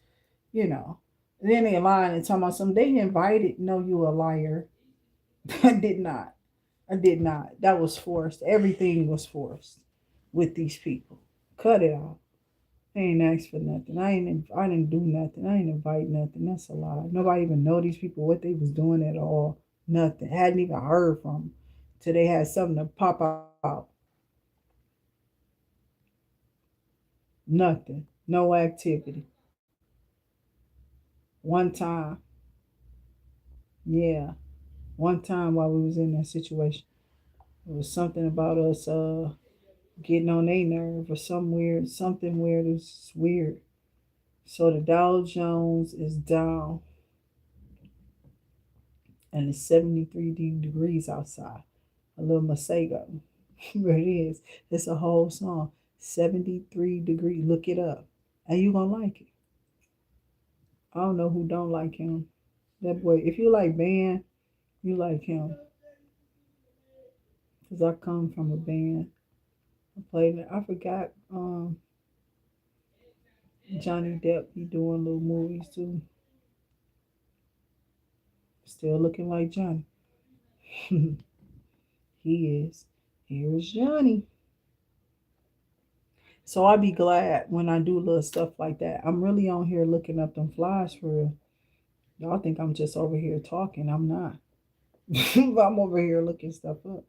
you know. Then they lying and talking about something. They invited. No, you a liar. I did not. I did not. That was forced. Everything was forced with these people. Cut it off. I ain't asked for nothing. I didn't do nothing. I ain't invite nothing. That's a lie. Nobody even know these people what they was doing at all. Nothing. Hadn't even heard from them till they had something to pop out. Nothing. No activity. One time. Yeah. One time while we was in that situation. It was something about us getting on their nerve or something weird. It's weird. So the Dow Jones is down and it's 73 degrees outside. A little Masego. Where it is. It's a whole song. 73 degrees. Look it up. And you gonna like it. I don't know who don't like him. That boy, if you like band, you like him. Cause I come from a band. I played it. I forgot Johnny Depp be doing little movies too. Still looking like Johnny. He is. Here's Johnny. So I be glad when I do little stuff like that. I'm really on here looking up them flies for real. Y'all think I'm just over here talking. I'm not. I'm over here looking stuff up.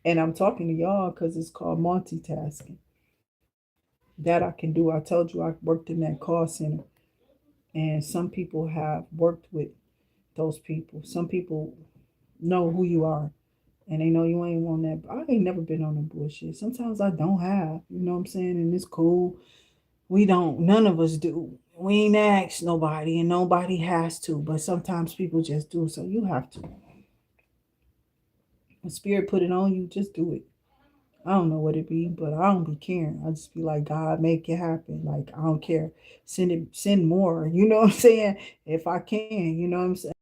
And I'm talking to y'all because it's called multitasking. That I can do. I told you I worked in that call center. And some people have worked with those people. Some people know who you are. And they know you ain't on that. I ain't never been on the bullshit. Sometimes I don't have, you know what I'm saying? And it's cool. We don't, none of us do. We ain't asked nobody, and nobody has to, but sometimes people just do. So you have to. When spirit put it on you, just do it. I don't know what it be, but I don't be caring. I just be like, God, make it happen. Like, I don't care. Send it, send more. You know what I'm saying? If I can, you know what I'm saying?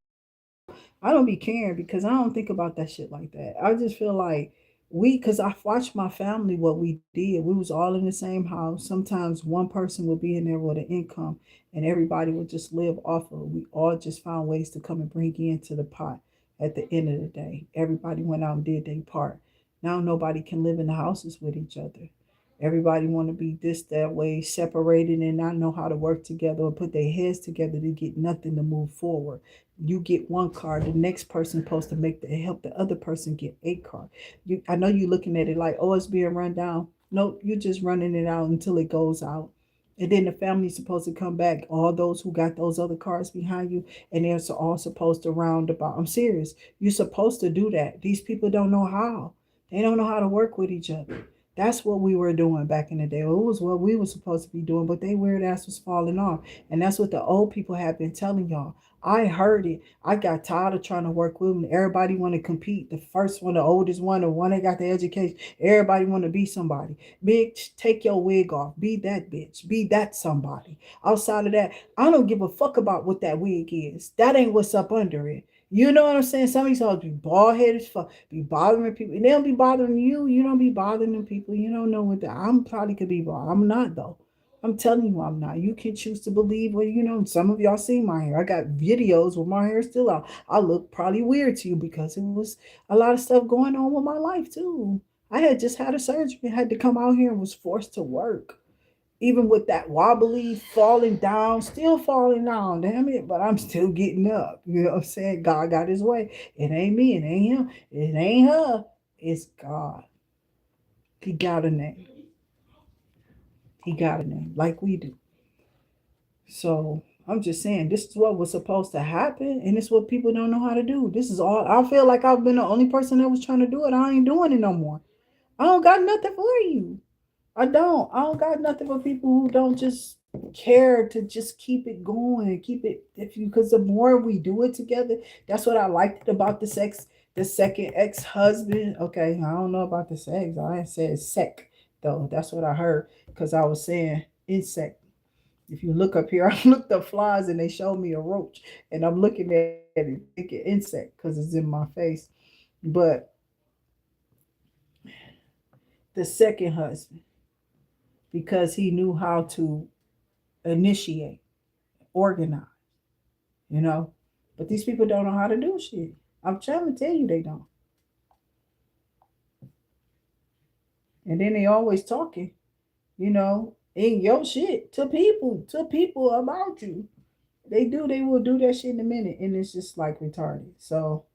I don't be caring because I don't think about that shit like that. I just feel like because I watched my family, what we did. We was all in the same house. Sometimes one person would be in there with an income and everybody would just live off of it. We all just found ways to come and bring into the pot at the end of the day. Everybody went out and did their part. Now nobody can live in the houses with each other. Everybody want to be this, that way, separated and not know how to work together or put their heads together to get nothing to move forward. You get one card, the next person supposed to make the help the other person get a card. I know you looking at it like, oh, it's being run down. Nope, you're just running it out until it goes out. And then the family's supposed to come back, all those who got those other cards behind you, and they're all supposed to round about. I'm serious. You're supposed to do that. These people don't know how. They don't know how to work with each other. That's what we were doing back in the day. Well, it was what we were supposed to be doing, but they weird ass was falling off. And that's what the old people have been telling y'all. I heard it. I got tired of trying to work with them. Everybody want to compete. The first one, the oldest one, the one that got the education. Everybody want to be somebody. Bitch, take your wig off. Be that bitch. Be that somebody. Outside of that, I don't give a fuck about what that wig is. That ain't what's up under it. You know what I'm saying? Some of these hoes be bald headed as fuck, be bothering people. And they don't be bothering you. You don't be bothering them people. You don't know what I'm probably could be bothered. I'm not though. I'm telling you I'm not. You can choose to believe what you know. Some of y'all see my hair. I got videos with my hair still out. I look probably weird to you because it was a lot of stuff going on with my life too. I had just had a surgery. I had to come out here and was forced to work. Even with that wobbly, falling down, still falling down, damn it, but I'm still getting up. You know what I'm saying? God got his way. It ain't me, it ain't him, it ain't her. It's God. He got a name. He got a name, like we do. So I'm just saying, this is what was supposed to happen, and it's what people don't know how to do. This is all. I feel like I've been the only person that was trying to do it. I ain't doing it no more. I don't got nothing for you. I don't. I don't got nothing for people who don't just care to just keep it going, keep it. If you, because the more we do it together, that's what I liked about the second ex-husband. Okay, I don't know about the sex. I ain't said sec though. That's what I heard because I was saying insect. If you look up here, I looked up flies and they showed me a roach, and I'm looking at it thinking insect because it's in my face. But the second husband, because he knew how to initiate, organize, you know. But these people don't know how to do shit. I'm trying to tell you they don't. And then they always talking, you know, in your shit to people about you. They will do that shit in a minute, and it's just like retarded. So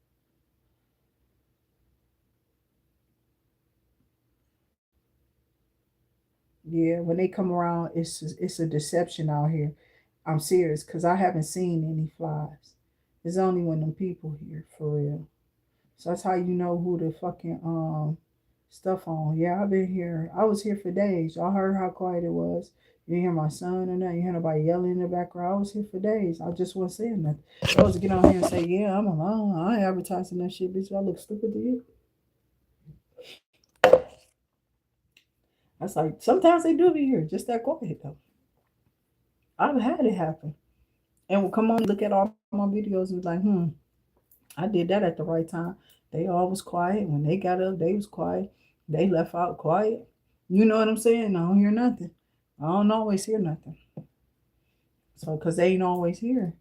yeah, when they come around, it's a deception out here. I'm serious, cause I haven't seen any flies. It's only when them people here for real. So that's how you know who the fucking stuff on. Yeah, I've been here. I was here for days. Y'all heard how quiet it was. You hear my son or nothing. You hear nobody yelling in the background. I was here for days. I just wasn't saying nothing. I was to get on here and say, yeah, I'm alone. I ain't advertising that shit, bitch. I look stupid to you. That's like sometimes they do be here, just that quiet though. I've had it happen. And will come on, look at all my videos and be like, I did that at the right time. They all was quiet. When they got up, they was quiet. They left out quiet. You know what I'm saying? I don't hear nothing. I don't always hear nothing. So, because they ain't always here.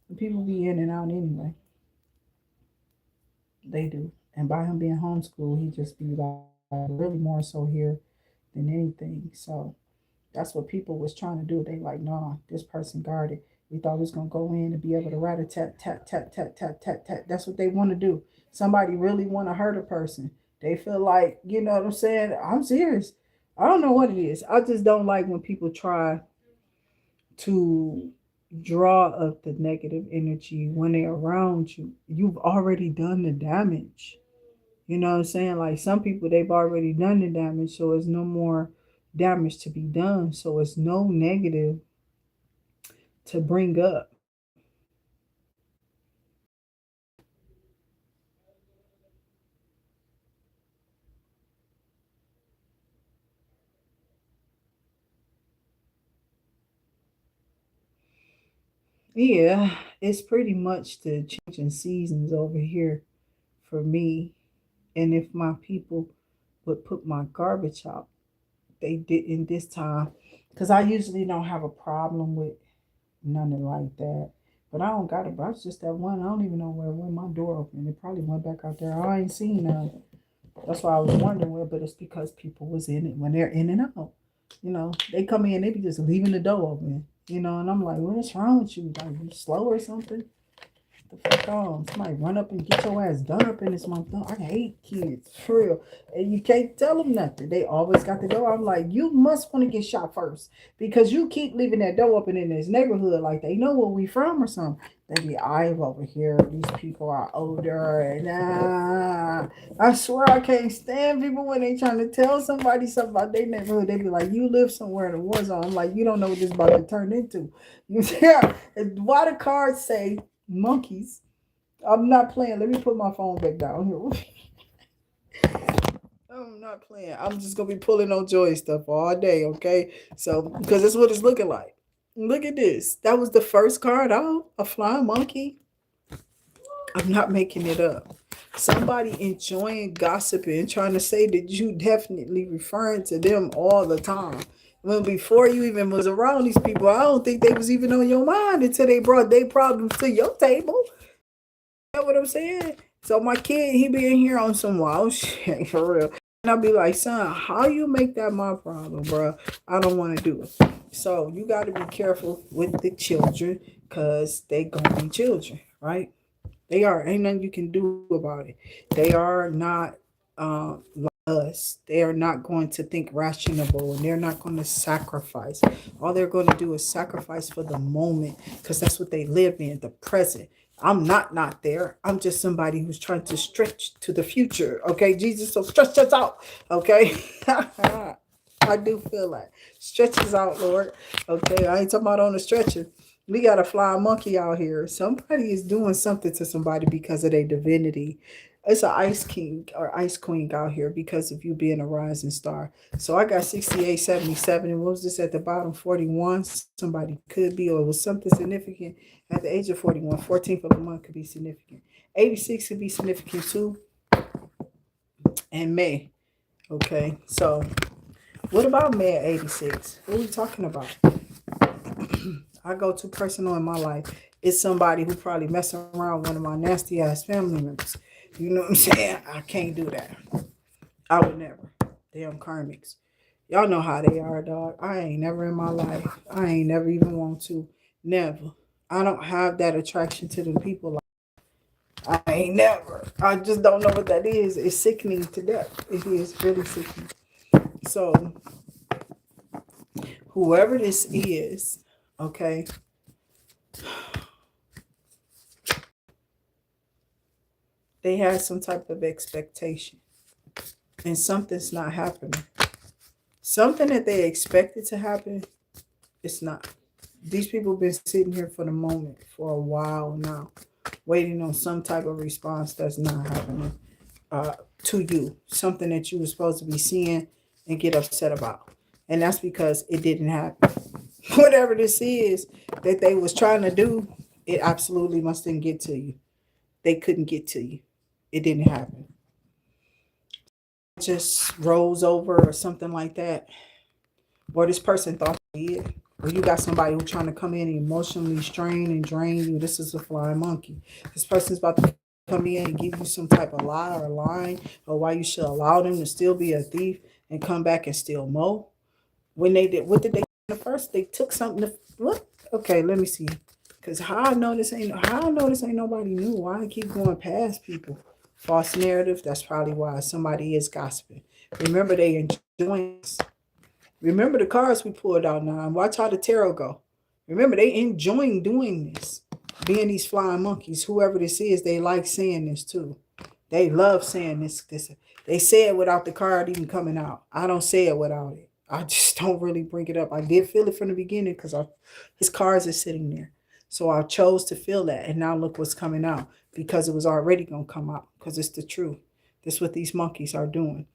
The people be in and out anyway. They do. And by him being homeschooled, he just be like really more so here than anything. So, that's what people was trying to do. They like, nah, this person guarded. We thought we was gonna go in and be able to rat a tat tat tat tat tat tat tat. That's what they want to do. Somebody really want to hurt a person. They feel like, you know what I'm saying? I'm serious. I don't know what it is. I just don't like when people try to draw of the negative energy when they're around you, you've already done the damage. You know what I'm saying? Like some people, they've already done the damage, so it's no more damage to be done. So it's no negative to bring up. Yeah, it's pretty much the changing seasons over here for me. And if my people would put my garbage out, they didn't this time. Because I usually don't have a problem with nothing like that. But I don't got it. But it's just that one. I don't even know where when my door opened. It probably went back out there. I ain't seen none. That's why I was wondering where. But it's because people was in it when they're in and out. You know, they come in, they be just leaving the door open. You know, and I'm like, what's wrong with you? Like, you slow or something? The fuck on. Somebody run up and get your ass done up in this month. I hate kids, for real. And you can't tell them nothing. They always got the door. I'm like, you must want to get shot first because you keep leaving that door open in this neighborhood like they know where we from or something. They be, I've over here. These people are older and I swear I can't stand people when they trying to tell somebody something about their neighborhood. They be like, you live somewhere in a war zone. I'm like, you don't know what this about to turn into. You yeah. Why the cards say monkeys? I'm not playing. Let me put my phone back down here. I'm not playing. I'm just gonna be pulling on Joy stuff all day, okay? So because that's what it's looking like. Look at this. That was the first card out. A flying monkey. I'm not making it up. Somebody enjoying gossiping, trying to say that you definitely referring to them all the time. When before you even was around these people, I don't think they was even on your mind until they brought their problems to your table. You know what I'm saying? So my kid, he be in here on some wild shit for real. And I'll be like, son, how you make that my problem, bro? I don't want to do it. So you got to be careful with the children because they going to be children, right? They are. Ain't nothing you can do about it. They are not like us. They are not going to think rational and they're not going to sacrifice. All they're going to do is sacrifice for the moment because that's what they live in, the present. I'm not there. I'm just somebody who's trying to stretch to the future. Okay, Jesus, so stretch us out. Okay. I do feel like stretch us out, Lord. Okay, I ain't talking about on the stretcher. We got a flying monkey out here. Somebody is doing something to somebody because of their divinity. It's an ice king or ice queen out here because of you being a rising star. So I got 68, 77. And what was this at the bottom? 41. Somebody could be, or it was something significant at the age of 41. 14th of the month could be significant. 86 could be significant too. And May. Okay. So what about May at 86? What are we talking about? I go too personal in my life. It's somebody who probably messing around with one of my nasty ass family members. You know what I'm saying? I can't do that. I would never. Damn karmics. Y'all know how they are, dog. I ain't never in my life. I ain't never even want to. Never. I don't have that attraction to the people. I ain't never. I just don't know what that is. It's sickening to death. It is really sickening. So, whoever this is, okay, they had some type of expectation and something's not happening. Something that they expected to happen, it's not. These people been sitting here for the moment for a while now, waiting on some type of response that's not happening uh, to you. Something that you were supposed to be seeing and get upset about. And that's because it didn't happen. Whatever this is that they was trying to do, it absolutely must didn't get to you. They couldn't get to you. It didn't happen. Just rolls over or something like that, or this person thought they did, or you got somebody who's trying to come in and emotionally strain and drain you. This is a flying monkey. This person's about to come in and give you some type of lie or line, or why you should allow them to still be a thief and come back and steal more. When they did, what did they do first? They took something to what? Okay, let me see. Cause how I know this ain't nobody new. Why I keep going past people? False narrative. That's probably why somebody is gossiping. Remember they enjoying this. Remember the cards we pulled out now. And watch how the tarot go. Remember, they enjoying doing this. Being these flying monkeys, whoever this is, they like saying this too. They love saying this. They say it without the card even coming out. I don't say it without it. I just don't really bring it up. I did feel it from the beginning because his cards are sitting there. So I chose to feel that. And now look what's coming out because it was already going to come out because it's the truth. This is what these monkeys are doing.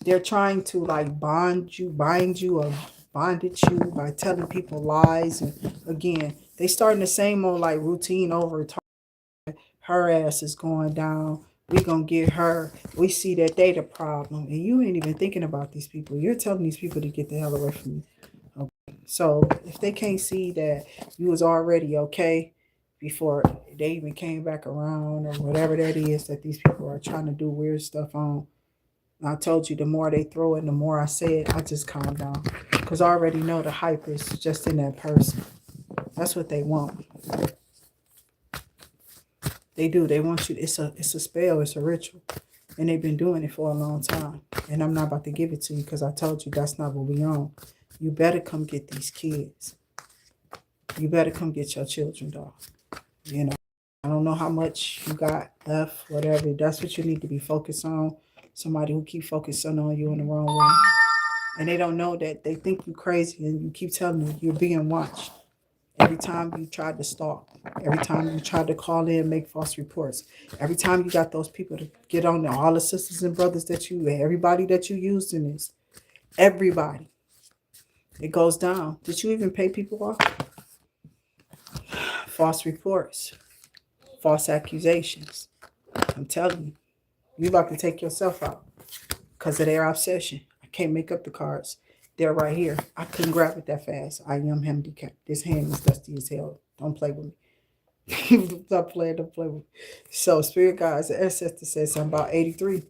They're trying to like bind you, or bondage you by telling people lies. And again, they starting the same old like routine over. Her ass is going down. We gonna get her. We see that they the problem, and you ain't even thinking about these people. You're telling these people to get the hell away from you. Okay. So if they can't see that you was already okay before they even came back around or whatever that is that these people are trying to do weird stuff on. I told you the more they throw it, the more I say it, I just calm down. Because I already know the hype is just in that person. That's what they want. They do. They want you. It's a spell. It's a ritual. And they've been doing it for a long time. And I'm not about to give it to you because I told you that's not what we on. You better come get these kids. You better come get your children, dog. You know, I don't know how much you got left, whatever. That's what you need to be focused on. Somebody who keep focusing on you in the wrong way. And they don't know that they think you crazy and you keep telling them you're being watched. Every time you tried to stalk, every time you tried to call in, make false reports, every time you got those people to get on there, all the sisters and brothers that you, everybody that you used in this, everybody, it goes down. Did you even pay people off? False reports, false accusations. I'm telling you, you about to take yourself out because of their obsession. I can't make up the cards. They're right here. I couldn't grab it that fast. I am handicapped. This hand is dusty as hell. Don't play with me. Don't play with me. So Spirit Guides, the ancestor says something about 83.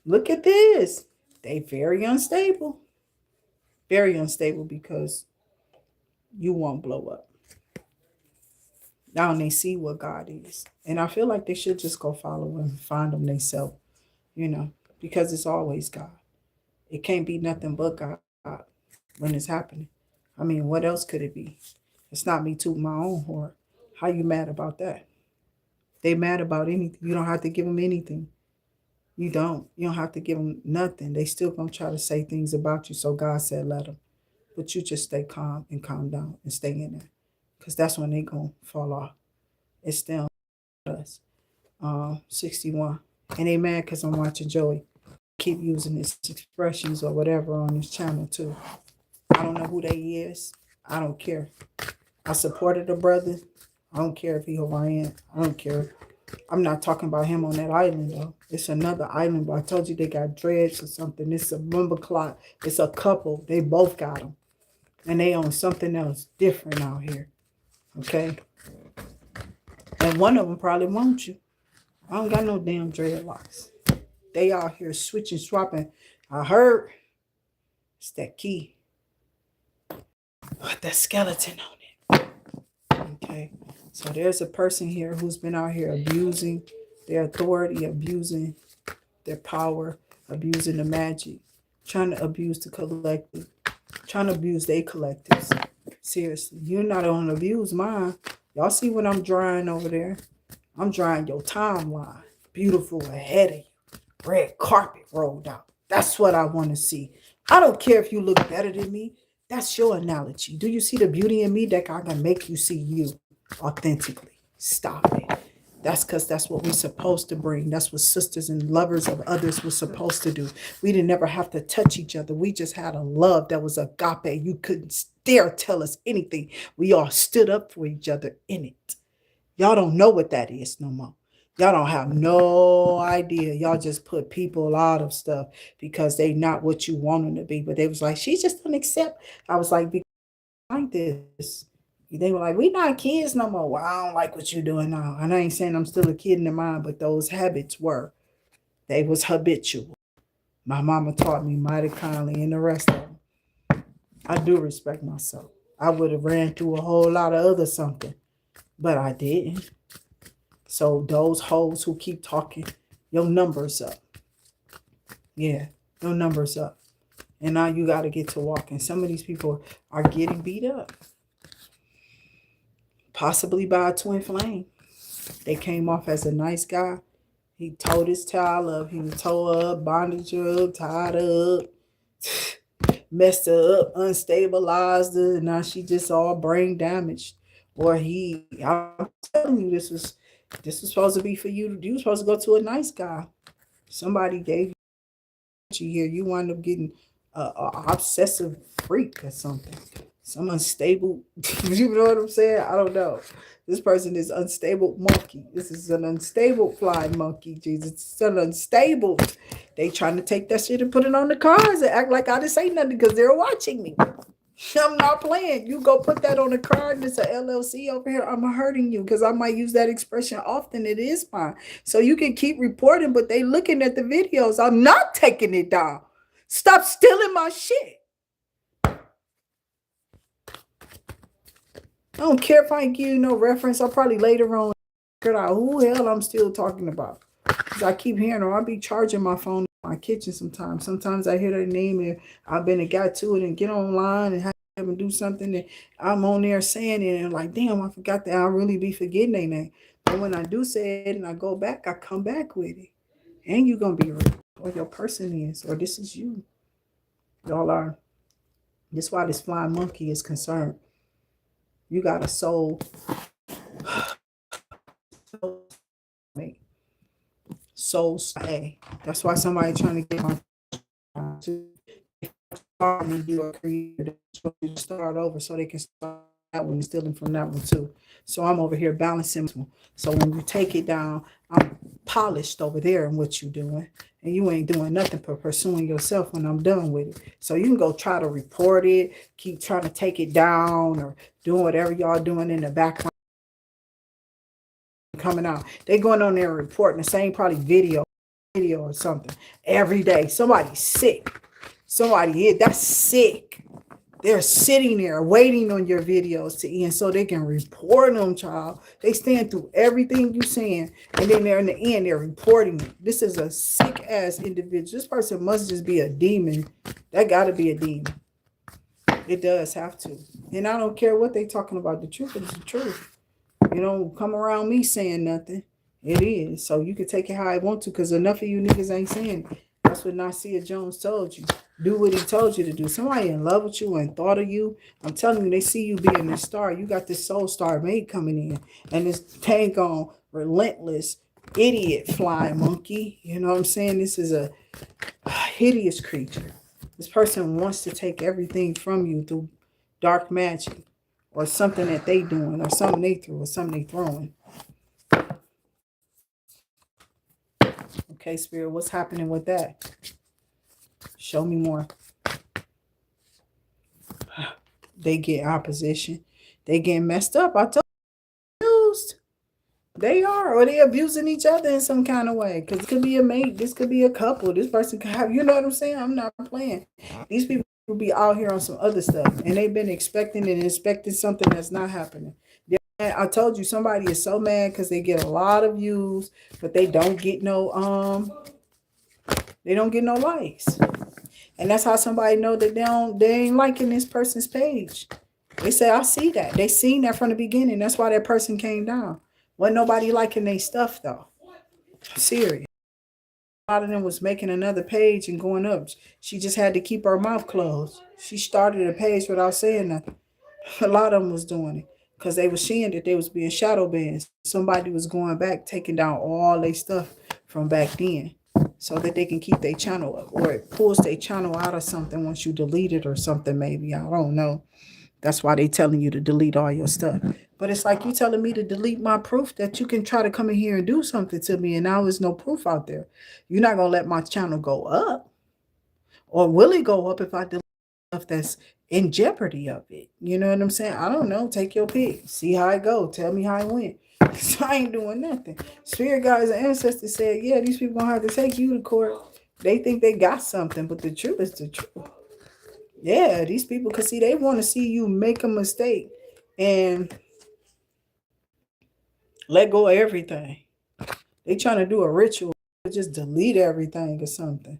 Look at this. They very unstable. Very unstable because you won't blow up. Now they see what God is. And I feel like they should just go follow him and find him themselves, because it's always God. It can't be nothing but God when it's happening. I mean, what else could it be? It's not me tooting my own horn. How you mad about that? They mad about anything. You don't have to give them anything. You don't. You don't have to give them nothing. They still gonna try to say things about you. So God said, let them. But you just stay calm and calm down and stay in there, because that's when they gonna fall off. It's them, us. 61, and they mad because I'm watching Joey keep using his expressions or whatever on his channel too. I don't know who they is. I don't care. I supported the brother. I don't care if he Hawaiian. I don't care. I'm not talking about him on that island though. It's another island, but I told you they got dreads or something. It's a rumba clock. It's a couple. They both got them. And they on something else different out here. Okay? And one of them probably wants you. I don't got no damn dreadlocks. They out here switching, swapping. I heard it's that key. Put that skeleton on it. Okay. So there's a person here who's been out here abusing their authority, abusing their power, abusing the magic, trying to abuse the collective, trying to abuse their collectives. Seriously, you're not gonna abuse mine. Y'all see what I'm drawing over there? I'm drawing your timeline. Beautiful ahead of you. Red carpet rolled out. That's what I want to see. I don't care if you look better than me. That's your analogy. Do you see the beauty in me that I can make you see you authentically? Stop it. That's because that's what we're supposed to bring. That's what sisters and lovers of others were supposed to do. We didn't ever have to touch each other. We just had a love that was agape. You couldn't dare tell us anything. We all stood up for each other in it. Y'all don't know what that is no more. Y'all don't have no idea. Y'all just put people out of stuff because they not what you want them to be. But they was like, she just don't accept. I was like, like this. They were like, we not kids no more. Well, I don't like what you're doing now. And I ain't saying I'm still a kid in the mind, but those habits were. They was habitual. My mama taught me mighty kindly and the rest of them. I do respect myself. I would have ran through a whole lot of other something, but I didn't. So those hoes who keep talking, your number's up. Yeah, your number's up. And now you got to get to walking. Some of these people are getting beat up. possibly by a twin flame. They came off as a nice guy. He towed his child up. He towed her up, bonded her up, tied her up, messed her up, unstabilized her, and now she just all brain damaged. Or I'm telling you, this was supposed to be for you. You were supposed to go to a nice guy. Somebody gave you here. You wind up getting a obsessive freak or something. Some unstable. You know what I'm saying? I don't know. This person is unstable monkey. This is an unstable fly monkey. Jesus, it's an unstable. They trying to take that shit and put it on the cards and act like I didn't say nothing because they're watching me. I'm not playing. You go put that on a card. It's a LLC over here. I'm hurting you because I might use that expression often. It is fine. So you can keep reporting, but they looking at the videos. I'm not taking it down. Stop stealing my shit. I don't care if I ain't give you no reference. I'll probably later on figure out who the hell I'm still talking about. Because I keep hearing her. I'll be charging my phone in my kitchen sometimes. Sometimes I hear their name and I've been and got to it and get online and have them do something that I'm on there saying it and like, damn, I forgot that. I'll really be forgetting their name. But when I do say it and I go back, I come back with it. And you're going to be real. Or your person is. Or this is you. Y'all are. That's why this flying monkey is concerned. You got a soul. Soul stay. That's why somebody trying to get my you are creator to start over so they can start that one stealing from that one too. So I'm over here balancing. So when you take it down, I'm polished over there in what you're doing. And you ain't doing nothing for pursuing yourself when I'm done with it. So you can go try to report it, keep trying to take it down or doing whatever y'all doing in the background coming out. They going on there reporting the same probably video or something every day. Somebody's sick. Somebody is that's sick. They're sitting there waiting on your videos to end so they can report them, child. They stand through everything you're saying, and then they're in the end, they're reporting it. This is a sick-ass individual. This person must just be a demon. That got to be a demon. It does have to. And I don't care what they talking about. The truth is the truth. You don't come around me saying nothing. It is. So you can take it how I want to because enough of you niggas ain't saying it. That's what Nasir Jones told you. Do what he told you to do. Somebody in love with you and thought of you. I'm telling you, they see you being a star. You got this soul star mate coming in. And this tank on relentless idiot flying monkey. You know what I'm saying? This is a hideous creature. This person wants to take everything from you through dark magic or something that they doing or something they threw or something they throwing. Okay, Spirit, what's happening with that? Show me more. They get opposition. They get messed up. I told you, abused. They are, or they abusing each other in some kind of way. Because it could be a mate. This could be a couple. This person could have, you know what I'm saying? I'm not playing. These people will be out here on some other stuff. And they've been expecting and inspecting something that's not happening. I told you, somebody is so mad because they get a lot of views, but they don't get no likes. And that's how somebody know that they ain't liking this person's page. They say, I see that. They seen that from the beginning. That's why that person came down. Wasn't nobody liking their stuff though. Serious. A lot of them was making another page and going up. She just had to keep her mouth closed. She started a page without saying nothing. A lot of them was doing it because they were seeing that they was being shadow banned. Somebody was going back, taking down all their stuff from back then so that they can keep their channel up, or it pulls their channel out of something once you delete it or something maybe. I don't know. That's why they telling you to delete all your stuff. But it's like you telling me to delete my proof that you can try to come in here and do something to me, and now there's no proof out there. You're not going to let my channel go up. Or will it go up if I delete stuff that's in jeopardy of it? You know what I'm saying? I don't know. Take your pick. See how it go. Tell me how it went. So I ain't doing nothing. Spirit guides and ancestors said, yeah, these people going to have to take you to court. They think they got something, but the truth is the truth. Yeah, these people, because see, they want to see you make a mistake and let go of everything. They trying to do a ritual, just delete everything or something.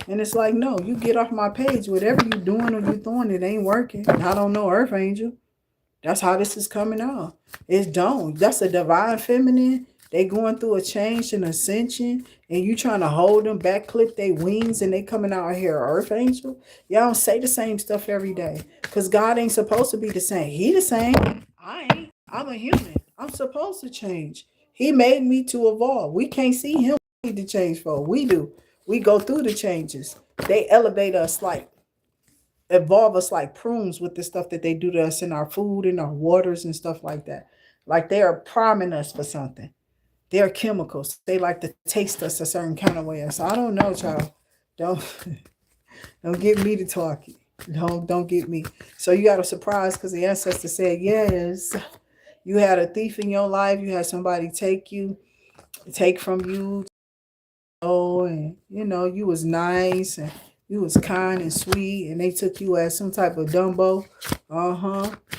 And it's like, no, you get off my page. Whatever you doing or you throwing, it ain't working. I don't know, Earth Angel. That's how this is coming out. It's don't. That's a divine feminine. They going through a change and ascension, and you trying to hold them back, clip their wings, and they coming out here, earth angel. Y'all don't say the same stuff every day, cause God ain't supposed to be the same. He the same. I ain't. I'm a human. I'm supposed to change. He made me to evolve. We can't see him. We need to change for. We do. We go through the changes. They elevate us like evolve us like prunes with the stuff that they do to us in our food and our waters and stuff like that. Like they are priming us for something. They're chemicals. They like to taste us a certain kind of way. So I don't know, child. Don't don't get me to talking. Don't get me. So you got a surprise because the ancestor said yes. You had a thief in your life. You had somebody take from you, and you was nice and you was kind and sweet, and they took you as some type of Dumbo.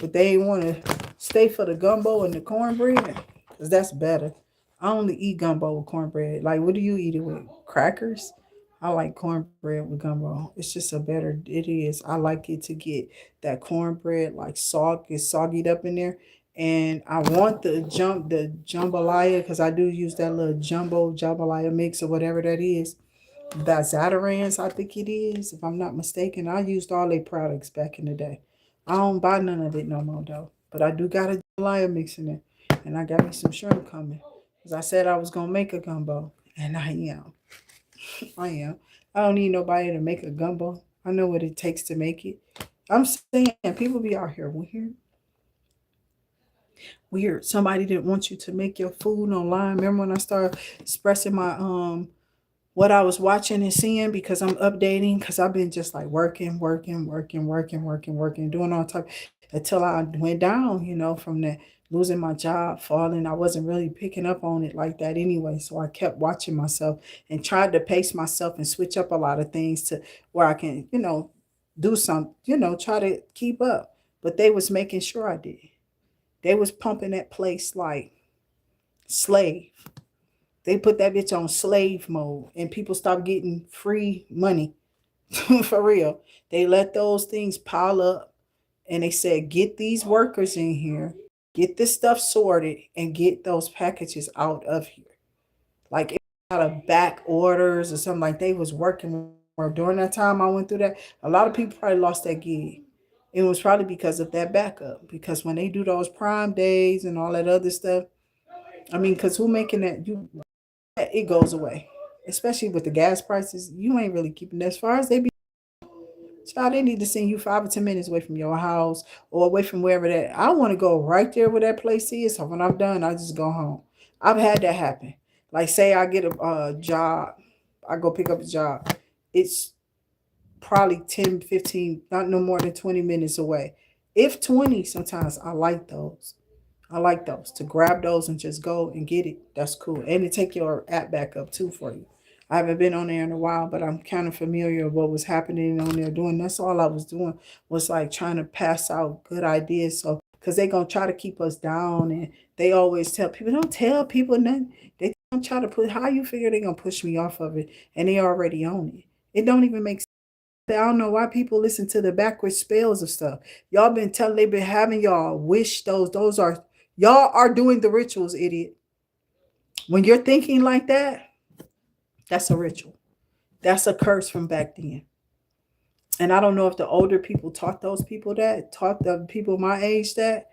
But they ain't want to stay for the gumbo and the cornbread, because that's better. I only eat gumbo with cornbread. Like, what do you eat it with? Crackers? I like cornbread with gumbo. It's just a better, it is. I like it to get that cornbread like it's soggied up in there. And I want the jambalaya, because I do use that little jambalaya mix or whatever that is. That Zatarans, I think it is, if I'm not mistaken. I used all their products back in the day. I don't buy none of it no more though. But I do got a jambalaya mix in there. And I got me some shrimp coming. Because I said I was gonna make a gumbo. And I am. I am. I don't need nobody to make a gumbo. I know what it takes to make it. I'm saying people be out here weird. Weird. Somebody didn't want you to make your food online. Remember when I started expressing my what I was watching and seeing, because I'm updating, because I've been just like working, doing all type until I went down, from the losing my job, falling. I wasn't really picking up on it like that anyway. So I kept watching myself and tried to pace myself and switch up a lot of things to where I can, do some, try to keep up. But they was making sure I did. They was pumping that place like slave. They put that bitch on slave mode, and people stopped getting free money. For real. They let those things pile up, and they said, get these workers in here, get this stuff sorted, and get those packages out of here. Like, it was out of back orders or something, like they was working. Or during that time I went through that, a lot of people probably lost that gig. It was probably because of that backup. Because when they do those prime days and all that other stuff, I mean, because who making that? It goes away. Especially with the gas prices, you ain't really keeping that. As far as they be, child, they need to send you 5 or 10 minutes away from your house or away from wherever that. I want to go right there where that place is. So when I'm done, I just go home. I've had that happen. Like, say I get a job, I go pick up a job. It's probably 10, 15, not no more than 20 minutes away. If 20, sometimes I like those. I like those, to grab those and just go and get it. That's cool. And to take your app back up too for you. I haven't been on there in a while, but I'm kind of familiar with what was happening on there doing. That's all I was doing, was like trying to pass out good ideas. So, because they're going to try to keep us down. And they always tell people, don't tell people nothing. They don't try to put, how you figure they're going to push me off of it? And they already own it. It don't even make sense. I don't know why people listen to the backwards spells of stuff. Y'all been telling, they've been having y'all wish those. Those are, y'all are doing the rituals, idiot. When you're thinking like that, that's a ritual. That's a curse from back then. And I don't know if the older people taught those people that, taught the people my age that,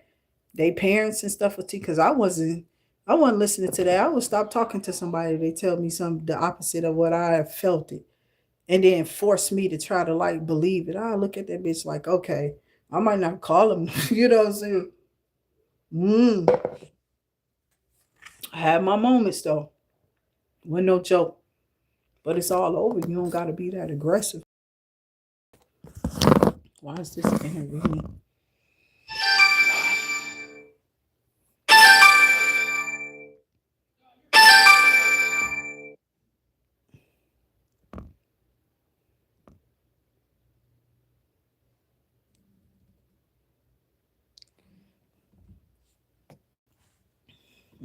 they parents and stuff with because I wasn't listening to that. I would stop talking to somebody. They tell me something the opposite of what I have felt it. And then force me to try to like believe it. I look at that bitch like, okay, I might not call him, you know what I'm saying? I had my moments though. Wasn't no joke. But it's all over. You don't gotta be that aggressive. Why is this in here reading?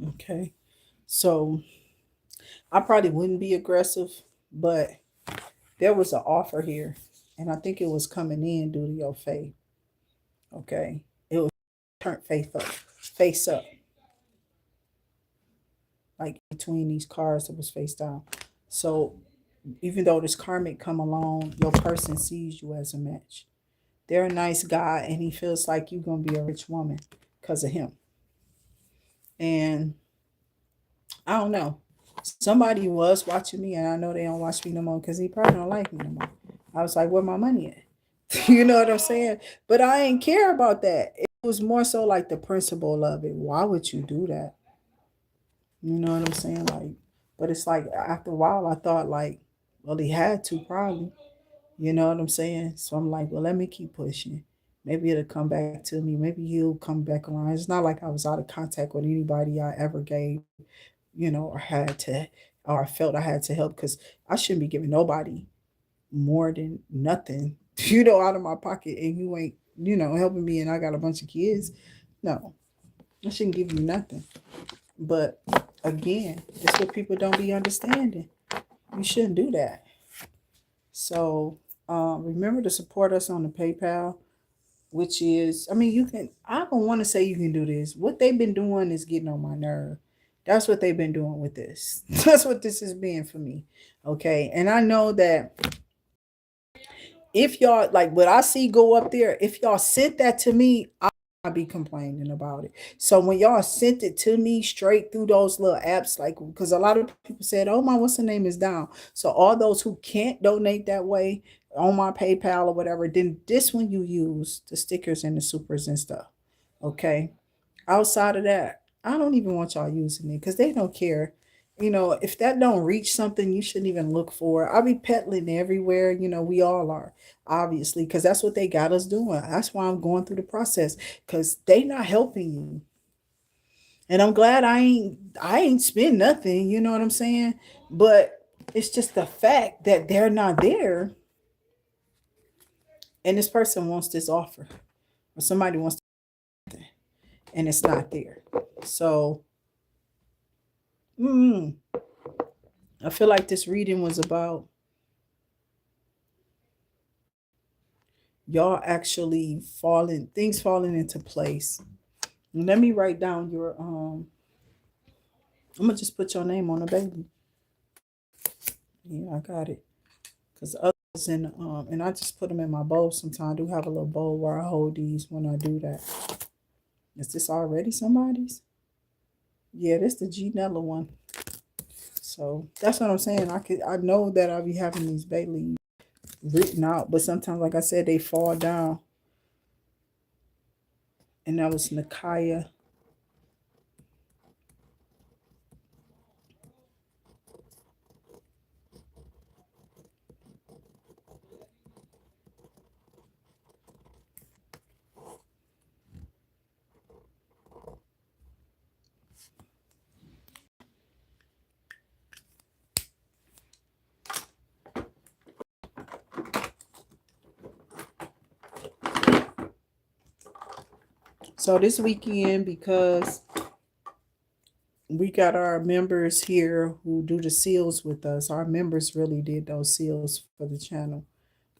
Okay. So I probably wouldn't be aggressive, but there was an offer here. And I think it was coming in due to your faith. Okay. It was turned face up. Like between these cards, it was face down. So even though this karmic come along, your person sees you as a match. They're a nice guy, and he feels like you're gonna be a rich woman because of him. And I don't know. Somebody was watching me, and I know they don't watch me no more because he probably don't like me no more. I was like, where my money at? You know what I'm saying? But I ain't care about that. It was more so like the principle of it. Why would you do that? You know what I'm saying? Like, but it's like after a while, I thought like, well, he had to probably. You know what I'm saying? So I'm like, well, let me keep pushing. Maybe it'll come back to me. Maybe he'll come back around. It's not like I was out of contact with anybody I ever gave, or had to, or I felt I had to help, because I shouldn't be giving nobody more than nothing, out of my pocket, and you ain't, helping me, and I got a bunch of kids. No, I shouldn't give you nothing. But again, that's what people don't be understanding. You shouldn't do that. So remember to support us on the PayPal, which is, I mean, I don't want to say you can do this. What they've been doing is getting on my nerve. That's what they've been doing with this. That's what this has been for me. Okay. And I know that if y'all, like what I see go up there, if y'all sent that to me, I'll be complaining about it. So when y'all sent it to me straight through those little apps, like, because a lot of people said, oh my, what's the name is down. So all those who can't donate that way on my PayPal or whatever, then this one you use the stickers and the supers and stuff. Okay. Outside of that, I don't even want y'all using it because they don't care. If that don't reach something, you shouldn't even look for it. I'll be peddling everywhere. We all are, obviously, because that's what they got us doing. That's why I'm going through the process, because they not helping you. And I'm glad I ain't spend nothing, you know what I'm saying? But it's just the fact that they're not there, and this person wants this offer, or somebody wants something, and it's not there. So I feel like this reading was about y'all actually falling into place. And let me write down your I'm gonna just put your name on the baby. Yeah, I got it. Because others and I just put them in my bowl sometimes. I do have a little bowl where I hold these when I do that. Is this already somebody's? Yeah, this the Nella one. So that's what I'm saying. I know that I'll be having these BAYLEAF written out, but sometimes, like I said, they fall down. And that was Nakaya. So this weekend, because we got our members here who do the seals with us. Our members really did those seals for the channel.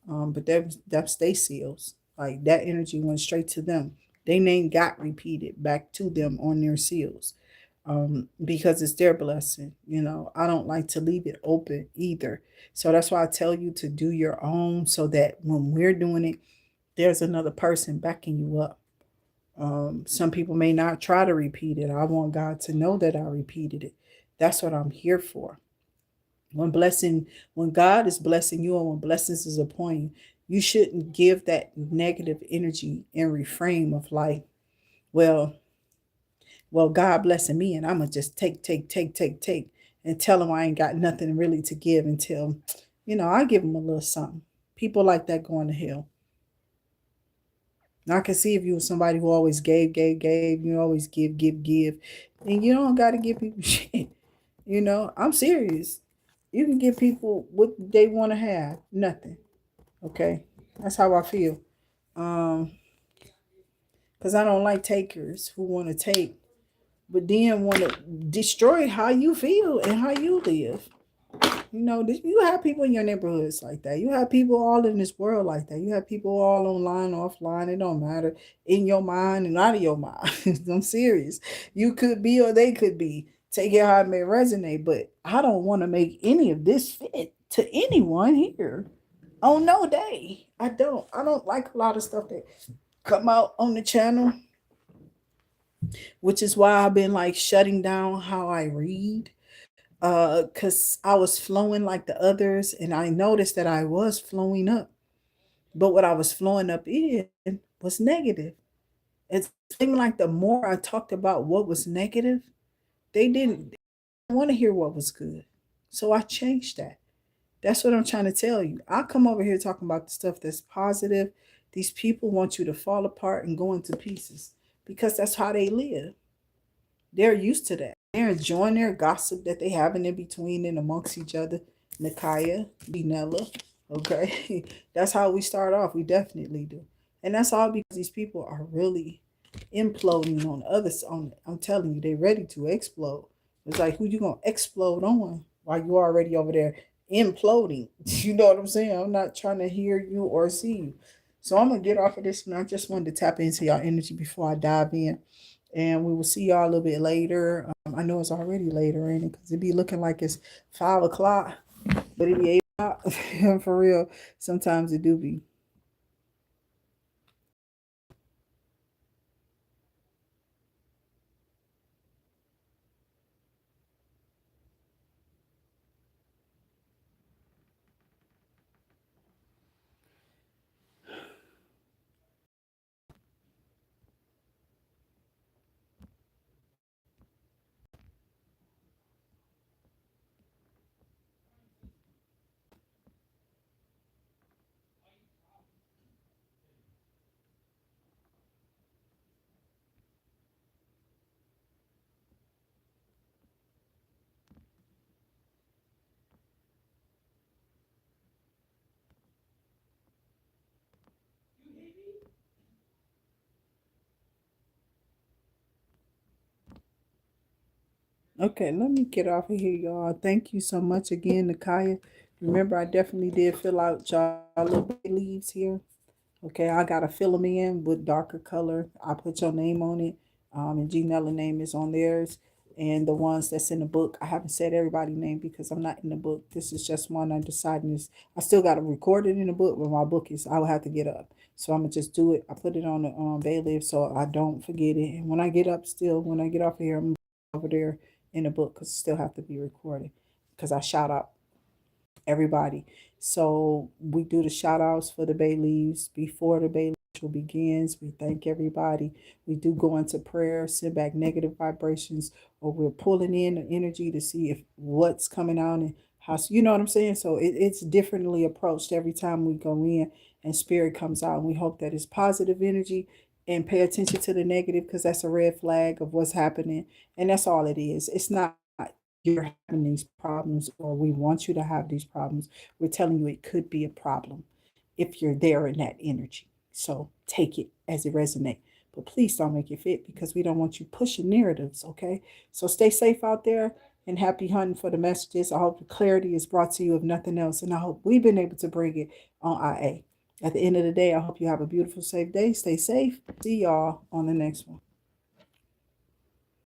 But that's they seals. Like that energy went straight to them. They name got repeated back to them on their seals. Because it's their blessing. I don't like to leave it open either. So that's why I tell you to do your own, so that when we're doing it, there's another person backing you up. Some people may not try to repeat it. I want God to know that I repeated it. That's what I'm here for. When God is blessing you, and when blessings is upon you, you shouldn't give that negative energy and reframe of like, well, God blessing me, and I'm gonna just take, and tell him I ain't got nothing really to give until, I give him a little something. People like that going to hell. Now I can see if you were somebody who always gave, you always give, and you don't got to give people shit. I'm serious. You can give people what they want to have, nothing. Okay, that's how I feel. Because I don't like takers who want to take, but then want to destroy how you feel and how you live. You know, you have people in your neighborhoods like that. You have people all in this world like that. You have people all online, offline. It don't matter, in your mind and out of your mind. I'm serious. You could be or they could be. Take it how it may resonate, but I don't want to make any of this fit to anyone here. On no day. I don't. I don't like a lot of stuff that come out on the channel, which is why I've been like shutting down how I read. Because I was flowing like the others, and I noticed that I was flowing up. But what I was flowing up in was negative. It's seemed like the more I talked about what was negative, they didn't want to hear what was good. So I changed that. That's what I'm trying to tell you. I come over here talking about the stuff that's positive. These people want you to fall apart and go into pieces because that's how they live. They're used to that. They're enjoying their gossip that they having in between and amongst each other. Nakaya, Binella, okay? That's how we start off. We definitely do. And that's all because these people are really imploding on others. I'm telling you, they're ready to explode. It's like, who you gonna explode on while you already over there imploding? You know what I'm saying? I'm not trying to hear you or see you. So I'm gonna get off of this, and I just wanted to tap into your energy before I dive in, and we will see y'all a little bit later. I know it's already later, ain't it? Because it be looking like it's 5 o'clock, but it be 8 o'clock. For real, sometimes it do be. Okay, let me get off of here, y'all. Thank you so much again, Nakaya. Remember, I definitely did fill out y'all little bay leaves here. Okay, I gotta fill them in with darker color. I put your name on it, and Janella name is on theirs. And the ones that's in the book, I haven't said everybody's name because I'm not in the book. This is just one I decided is. I still got to record it in the book, but my book is. I will have to get up, so I'm gonna just do it. I put it on the BAYLEAF so I don't forget it. And when I get up, still when I get off here, I'm over there in the book because it still have to be recorded because I shout out everybody. So we do the shout outs for the bay leaves before the bay ritual begins. We thank everybody. We do go into prayer, send back negative vibrations, or we're pulling in the energy to see if what's coming out and how, you know what I'm saying? So it's differently approached every time we go in and spirit comes out. And we hope that it's positive energy and pay attention to the negative because that's a red flag of what's happening. And that's all it is. It's not you're having these problems or we want you to have these problems. We're telling you it could be a problem if you're there in that energy. So take it as it resonates. But please don't make it fit because we don't want you pushing narratives, okay? So stay safe out there and happy hunting for the messages. I hope the clarity is brought to you if nothing else. And I hope we've been able to bring it on IA. At the end of the day, I hope you have a beautiful, safe day. Stay safe. See y'all on the next one.